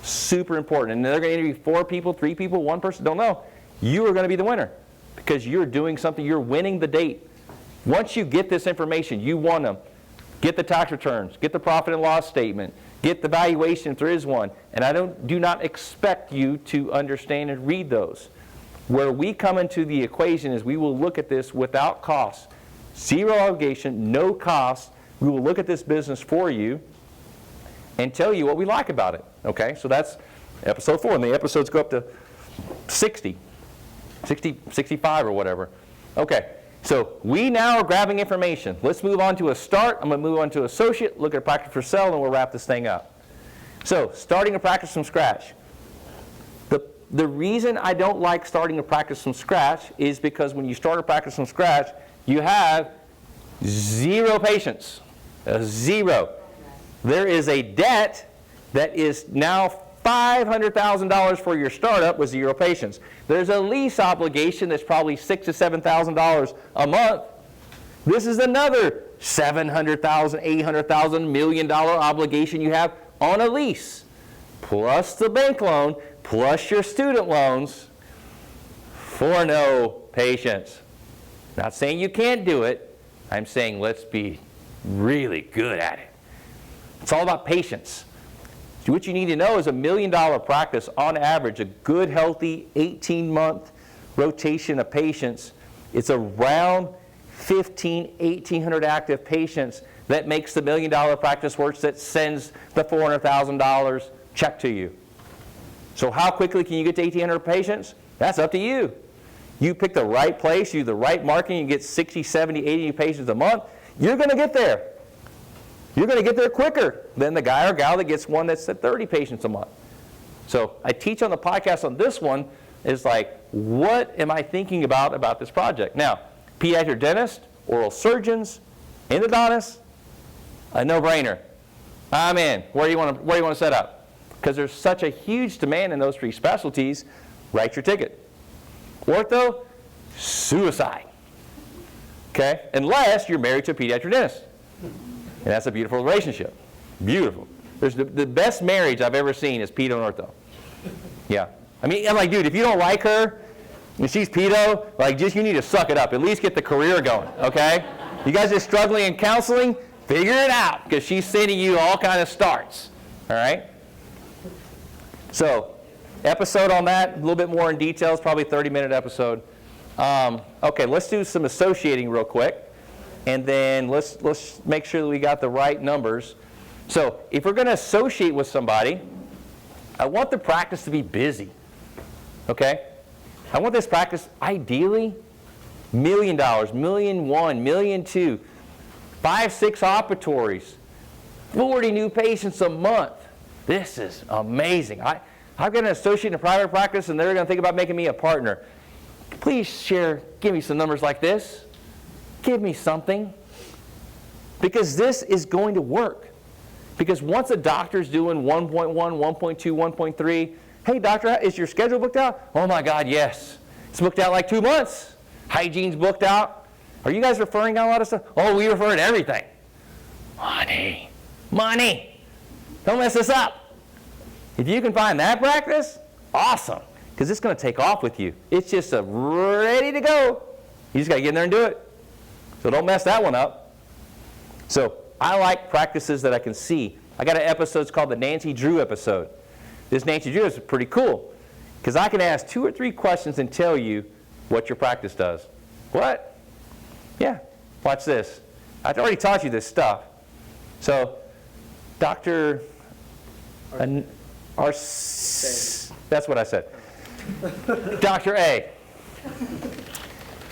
Super important. And they're going to interview 4 people, 3 people, 1 person, don't know. You are going to be the winner because you're doing something, you're winning the date. Once you get this information, you won them. Get the tax returns, get the profit and loss statement, get the valuation if there is one. And I do not expect you to understand and read those. Where we come into the equation is we will look at this without cost. 0 obligation, no cost. We will look at this business for you and tell you what we like about it. Okay, so that's episode 4. And the episodes go up to 60, 65 or whatever. Okay, so we now are grabbing information. Let's move on to a start. I'm going to move on to associate, look at a practice for sell, and we'll wrap this thing up. So starting a practice from scratch. The reason I don't like starting a practice from scratch is because when you start a practice from scratch, you have 0 patients. 0. There is a debt that is now $500,000 for your startup with 0 patients. There's a lease obligation that's probably $6,000 to $7,000 a month. This is another $700,000, $800,000, $1 million obligation you have on a lease, plus the bank loan, plus your student loans for no patients. Not saying you can't do it. I'm saying let's be really good at it. It's all about patience. So what you need to know is $1 million practice, on average, a good, healthy 18-month rotation of patients, it's around 1,800 active patients that makes the $1 million practice works, that sends the $400,000 check to you. So how quickly can you get to 1,800 patients? That's up to you. You pick the right place, you do the right marketing, you get 60, 70, 80 patients a month, you're going to get there. You're going to get there quicker than the guy or gal that gets one that's at 30 patients a month. So I teach on the podcast on this one is like, what am I thinking about this project? Now, pediatric dentists, oral surgeons, endodontists, a no-brainer. I'm in. Where do you want to set up? Because there's such a huge demand in those 3 specialties, write your ticket. Ortho, suicide. Okay? Unless you're married to a pediatric dentist. And that's a beautiful relationship. Beautiful. There's the best marriage I've ever seen is pedo and ortho. Yeah. I mean, I'm like, dude, if you don't like her, and she's pedo, like, just you need to suck it up. At least get the career going, okay? You guys are struggling in counseling, figure it out, because she's sending you all kind of starts. All right? So, episode on that, a little bit more in details, probably 30-minute episode. Okay, let's do some associating real quick. And then let's make sure that we got the right numbers. So if we're going to associate with somebody, I want the practice to be busy. Okay? I want this practice, ideally, $1 million, $1.1 million, $1.2 million, 5, 6 operatories, 40 new patients a month. This is amazing. I've got an associate in a private practice, and they're going to think about making me a partner. Please give me some numbers like this. Give me something. Because this is going to work. Because once a doctor's doing 1.1, 1.2, 1.3, hey, doctor, is your schedule booked out? Oh, my God, yes. It's booked out like 2 months. Hygiene's booked out. Are you guys referring on a lot of stuff? Oh, we refer to everything. Money. Money. Don't mess this up. If you can find that practice, awesome. Because it's going to take off with you. It's just ready to go. You just got to get in there and do it. So don't mess that one up. So I like practices that I can see. I got an episode, it's called the Nancy Drew episode. This Nancy Drew is pretty cool because I can ask 2 or 3 questions and tell you what your practice does. What? Yeah, watch this. I've already taught you this stuff. So, Dr. That's what I said. Dr. A.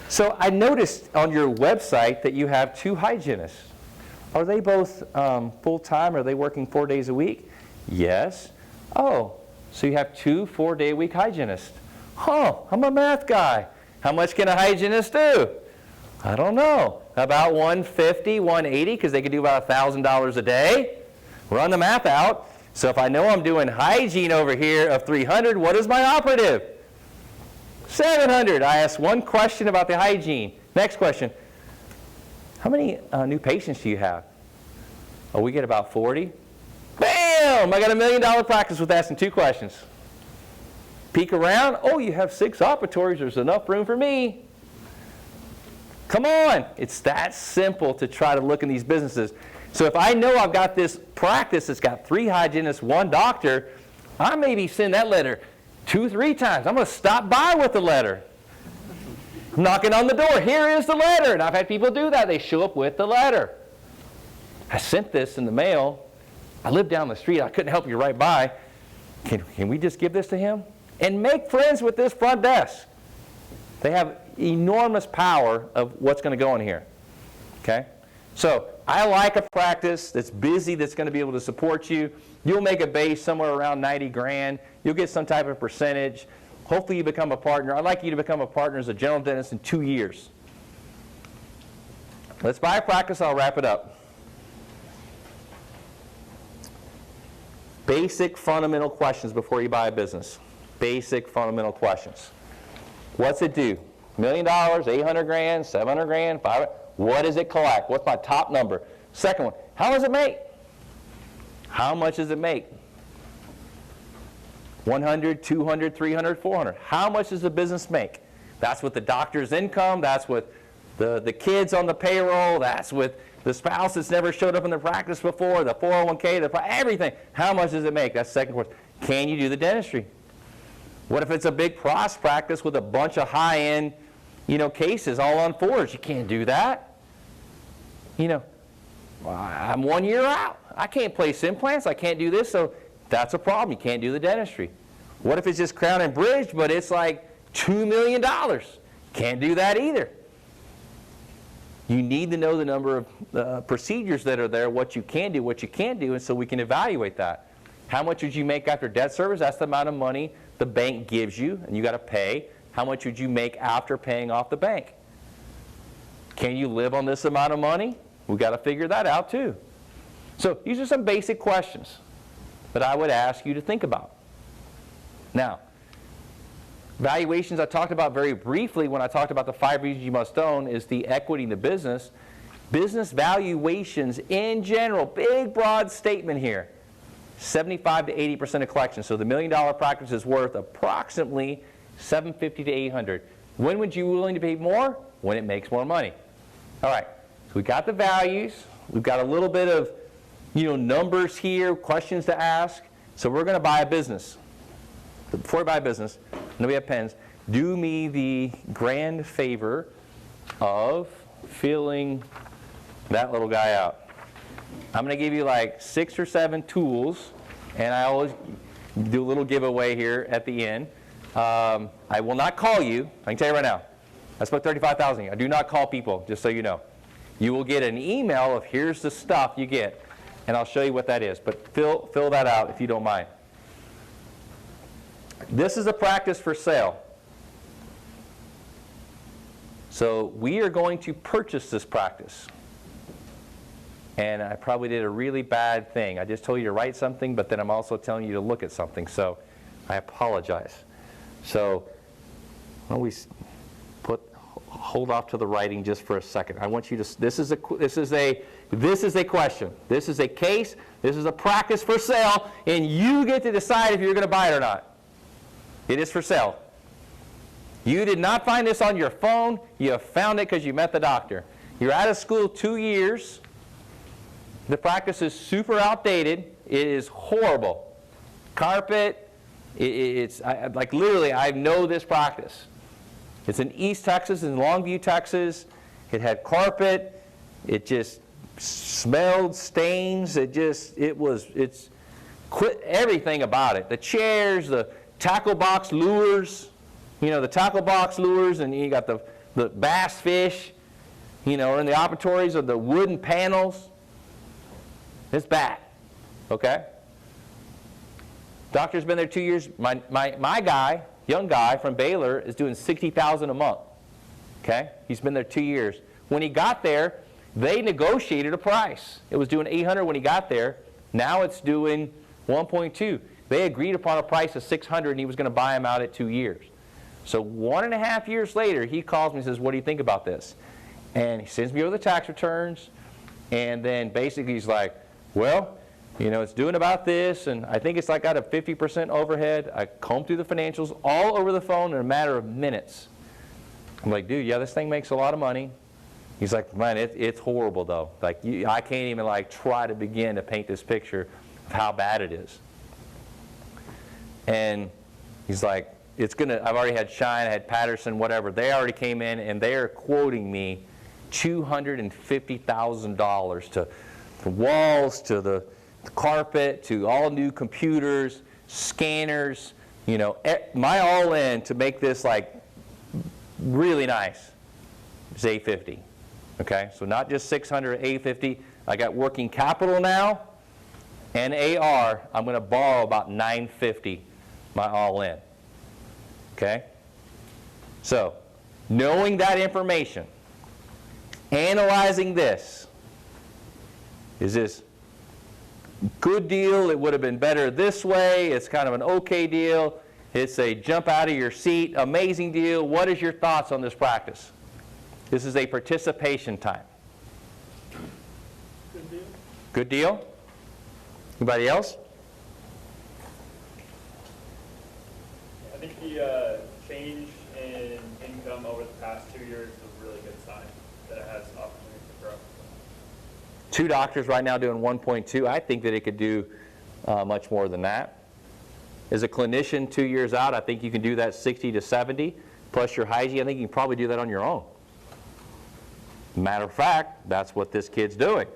So I noticed on your website that you have 2 hygienists. Are they both full-time? Are they working 4 days a week? Yes. Oh, so you have 2 4-day-a-week hygienists. Huh, I'm a math guy. How much can a hygienist do? I don't know. About $150, $180, because they could do about $1,000 a day. Run the math out. So if I know I'm doing hygiene over here of $300, what is my operative? $700. I asked 1 question about the hygiene. Next question. How many new patients do you have? Oh, we get about 40. Bam! I got $1 million practice with asking 2 questions. Peek around. Oh, you have 6 operatories. There's enough room for me. Come on. It's that simple to try to look in these businesses. So if I know I've got this practice that's got 3 hygienists, 1 doctor, I maybe send that letter 2, 3 times. I'm going to stop by with the letter. I'm knocking on the door. Here is the letter. And I've had people do that. They show up with the letter. I sent this in the mail. I live down the street. I couldn't help you right by. Can we just give this to him? And make friends with this front desk. They have enormous power of what's going to go in here. Okay? So I like a practice that's busy, that's going to be able to support you. You'll make a base somewhere around 90 grand. You'll get some type of percentage. Hopefully you become a partner. I'd like you to become a partner as a general dentist in 2 years. Let's buy a practice. I'll wrap it up. Basic fundamental questions before you buy a business. Basic fundamental questions. What's it do? $1 million, 800 grand, 700 grand, 500. What does it collect? What's my top number? Second one, how does it make? How much does it make? 100, 200, 300, 400. How much does the business make? That's with the doctor's income. That's with the kids on the payroll. That's with the spouse that's never showed up in the practice before, the 401k, everything. How much does it make? That's the second question. Can you do the dentistry? What if it's a big pros practice with a bunch of high-end, cases all on 4s? You can't do that. I'm 1 year out. I can't place implants. I can't do this. So that's a problem. You can't do the dentistry. What if it's just crown and bridge, but it's like $2 million? Can't do that either. You need to know the number of procedures that are there, what you can do, what you can't do, and so we can evaluate that. How much would you make after debt service? That's the amount of money the bank gives you, and you got to pay. How much would you make after paying off the bank? Can you live on this amount of money? We've got to figure that out too. So these are some basic questions that I would ask you to think about. Now, valuations I talked about very briefly when I talked about the 5 reasons you must own is the equity in the business. Business valuations in general, big broad statement here, 75 to 80% of collections. So the $1 million practice is worth approximately $750 to $800. When would you be willing to pay more? When it makes more money. All right, so we got the values. We've got a little bit of numbers here, questions to ask. So we're going to buy a business. But before we buy a business, and we have pens, do me the grand favor of filling that little guy out. I'm going to give you like 6 or 7 tools, and I always do a little giveaway here at the end. I will not call you. I can tell you right now. I spoke 35,000. I do not call people, just so you know. You will get an email of here's the stuff you get, and I'll show you what that is. But fill that out if you don't mind. This is a practice for sale. So we are going to purchase this practice. And I probably did a really bad thing. I just told you to write something, but then I'm also telling you to look at something. So I apologize. So why don't we hold off to the writing just for a second. I want you to. This is a question. This is a case. This is a practice for sale, and you get to decide if you're going to buy it or not. It is for sale. You did not find this on your phone. You found it because you met the doctor. You're out of school 2 years. The practice is super outdated. It is horrible. Carpet. Like literally, I know this practice. It's in East Texas, in Longview, Texas. It had carpet. It just smelled stains. It's quit everything about it. The chairs, the tackle box lures, the tackle box lures, and you got the bass fish, and the operatories of the wooden panels. It's bad, okay? Doctor's been there 2 years. My guy, young guy from Baylor, is doing $60,000 a month, okay? He's been there 2 years. When he got there, they negotiated a price. It was doing $800 when he got there. Now it's doing $1.2. They agreed upon a price of $600, and he was going to buy him out at 2 years. So 1.5 years later, he calls me and says, what do you think about this? And he sends me over the tax returns, and then basically he's like, well, it's doing about this, and I think it's like got a 50% overhead. I combed through the financials all over the phone in a matter of minutes. I'm like, dude, yeah, this thing makes a lot of money. He's like, man, it's horrible, though. Like, I can't even, try to begin to paint this picture of how bad it is. And he's like, I've already had Shine, I had Patterson, whatever. They already came in, and they are quoting me $250,000 to the walls, to the carpet, to all new computers, scanners, my all-in to make this really nice is $850. Okay, so not just $600, $850. I got working capital now, and AR. I'm going to borrow about $950, my all-in. Okay, so knowing that information, analyzing this, is this good deal? It would have been better this way. It's kind of an okay deal. It's a jump out of your seat, amazing deal. What is your thoughts on this practice? This is a participation time. Good deal. Good deal? Anybody else? I think the change in income over the past 2 years is a really good sign that it has opportunity to grow. 2 doctors right now doing 1.2. I think that it could do much more than that. As a clinician 2 years out, I think you can do that 60 to 70, plus your hygiene. I think you can probably do that on your own. Matter of fact, that's what this kid's doing.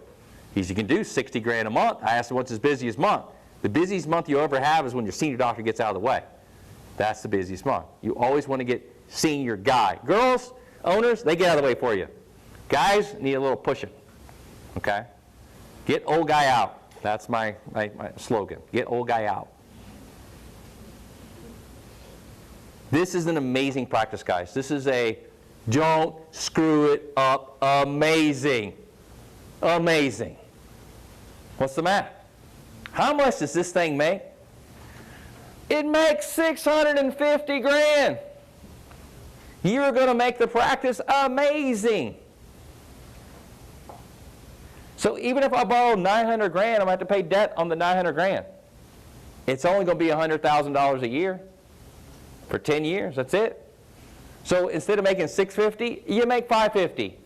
He can do 60 grand a month. I asked him what's his busiest month. The busiest month you ever have is when your senior doctor gets out of the way. That's the busiest month. You always want to get senior guy. Girls, owners, they get out of the way for you. Guys need a little pushing. Okay? Get old guy out. That's my slogan. Get old guy out. This is an amazing practice, guys. This is a don't screw it up amazing. Amazing. What's the math? How much does this thing make? It makes 650 grand. You're going to make the practice amazing. So even if I borrow 900 grand, I'm going to have to pay debt on the 900 grand. It's only going to be $100,000 a year for 10 years. That's it. So instead of making 650, you make 550.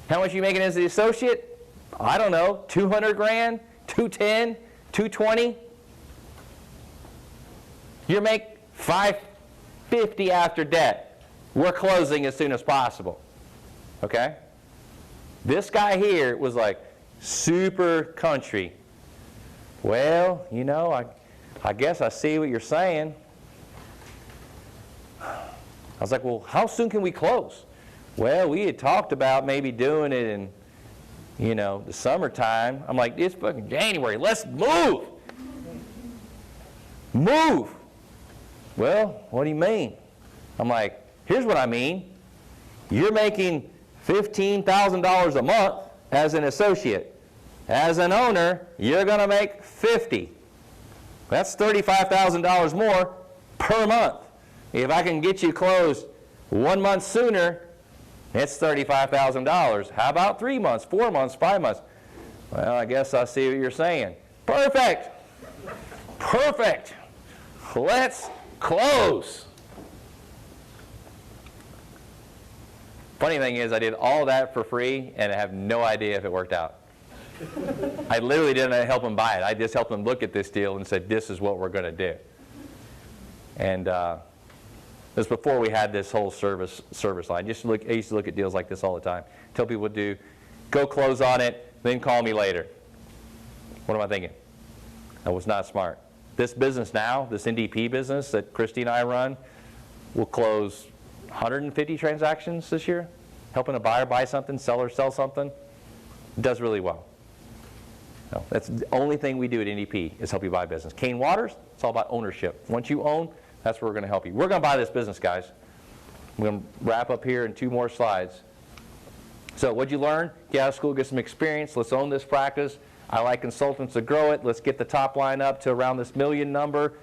How much are you making as the associate? I don't know, 200 grand, 210, 220. You make 550 after debt. We're closing as soon as possible. Okay? This guy here was like super country. Well, I guess I see what you're saying. was like, well, how soon can we close? Well, we had talked about maybe doing it in, the summertime. I'm like, it's fucking January. Let's move. Move. Well, what do you mean? I'm like, here's what I mean. You're making $15,000 a month as an associate. As an owner, you're going to make $50,000. That's $35,000 more per month. If I can get you closed 1 month sooner, it's $35,000. How about 3 months, 4 months, 5 months? Well, I guess I see what you're saying. Perfect. Perfect. Let's close. Funny thing is, I did all that for free, and I have no idea if it worked out. I literally didn't help them buy it. I just helped them look at this deal and said, this is what we're going to do. And this was before we had this whole service line. I used to look at deals like this all the time. Tell people what to do. Go close on it, then call me later. What am I thinking? That was not smart. This business now, this NDP business that Christy and I run, will close 150 transactions this year, helping a buyer buy something, seller sell something. It does really well. No, that's the only thing we do at NDP is help you buy business. Kane Waters, it's all about ownership. Once you own, that's where we're going to help you. We're going to buy this business, guys. We're going to wrap up here in 2 more slides. So what'd you learn? Get out of school, get some experience. Let's own this practice. I like consultants to grow it. Let's get the top line up to around this million number,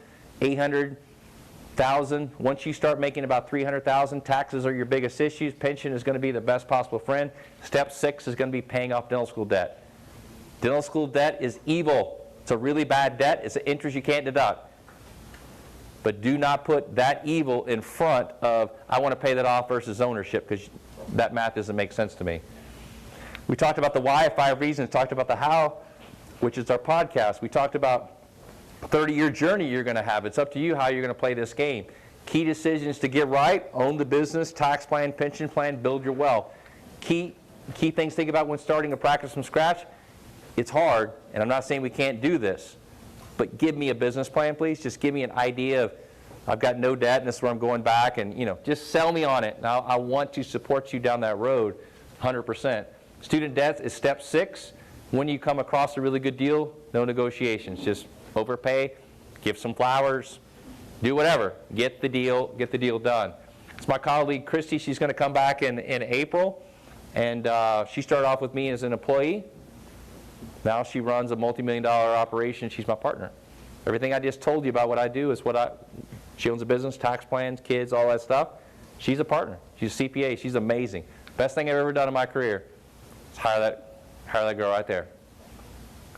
800,000. Once you start making about 300,000, taxes are your biggest issues. Pension is going to be the best possible friend. Step 6 is going to be paying off dental school debt. Dental school debt is evil. It's a really bad debt. It's an interest you can't deduct. But do not put that evil in front of, I want to pay that off versus ownership, because that math doesn't make sense to me. We talked about the why, 5 reasons, talked about the how, which is our podcast. We talked about 30-year journey you're going to have. It's up to you how you're going to play this game. Key decisions to get right: own the business, tax plan, pension plan, build your wealth. Key things to think about when starting a practice from scratch. It's hard, and I'm not saying we can't do this, but give me a business plan, please. Just give me an idea of, I've got no debt, and this is where I'm going back, and just sell me on it. And I want to support you down that road 100%. Student debt is step 6. When you come across a really good deal, no negotiations. Just overpay, give some flowers, do whatever. Get the deal done. It's my colleague Christy. She's going to come back in April, and she started off with me as an employee. Now she runs a multi-million-dollar operation. She's my partner. Everything I just told you about what I do is she owns a business, tax plans, kids, all that stuff. She's a partner. She's a CPA. She's amazing. Best thing I've ever done in my career is hire that girl right there.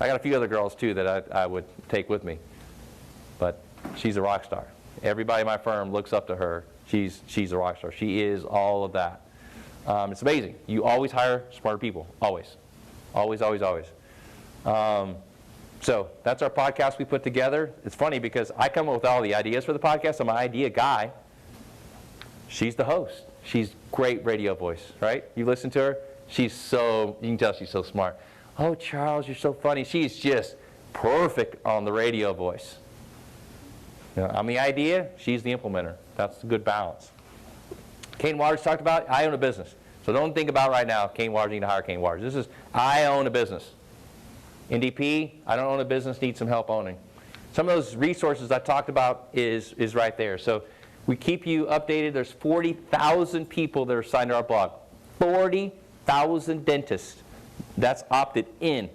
I got a few other girls too that I would take with me, but she's a rock star. Everybody in my firm looks up to her. She's a rock star. She is all of that. It's amazing. You always hire smarter people. Always. Always, always, always. So that's our podcast we put together. It's funny because I come up with all the ideas for the podcast. I'm an idea guy. She's the host. She's great radio voice, right? You listen to her. You can tell she's so smart. Oh, Charles, you're so funny. She's just perfect on the radio voice. I'm the idea. She's the implementer. That's a good balance. Kane Waters talked about, I own a business. So don't think about right now, Kane Waters, you need to hire Kane Waters. This is, I own a business. NDP, I don't own a business, need some help owning. Some of those resources I talked about is right there. So we keep you updated. There's 40,000 people that are signed to our blog. 40,000 dentists. That's opted in.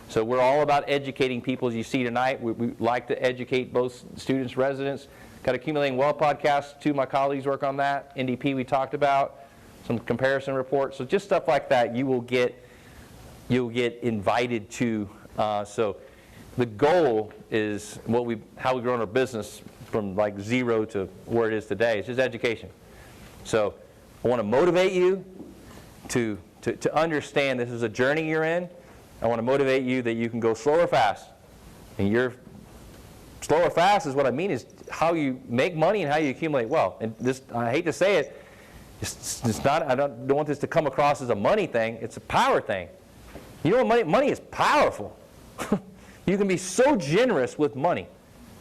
So we're all about educating people, as you see tonight. We like to educate both students, residents. Got Accumulating Wealth podcast. 2 of my colleagues work on that. NDP we talked about. Some comparison reports. So just stuff like that you'll get invited to. So the goal is how we've grown our business from like 0 to where it is today. It's just education. So I want to motivate you to understand this is a journey you're in. I want to motivate you that you can go slow or fast. And your slow or fast is what I mean is how you make money and how you accumulate wealth. And this, I hate to say it, it's not. I don't want this to come across as a money thing. It's a power thing. You know what? Money is powerful. You can be so generous with money.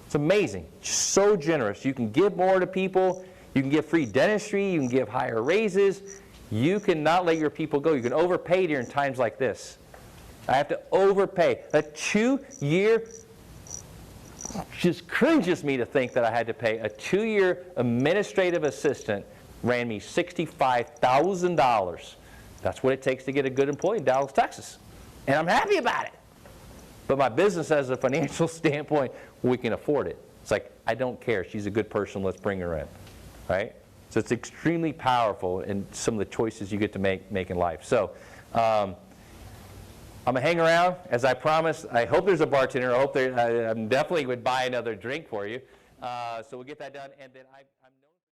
It's amazing. Just so generous. You can give more to people. You can give free dentistry. You can give higher raises. You cannot let your people go. You can overpay during times like this. I have to overpay. A 2-year, just cringes me to think that I had to pay. A 2-year administrative assistant ran me $65,000. That's what it takes to get a good employee in Dallas, Texas. And I'm happy about it. But my business, as a financial standpoint, we can afford it. It's like, I don't care. She's a good person. Let's bring her in. Right? So it's extremely powerful in some of the choices you get to make in life. So I'm going to hang around, as I promised. I hope there's a bartender. I hope I'm definitely would buy another drink for you. So we'll get that done. And then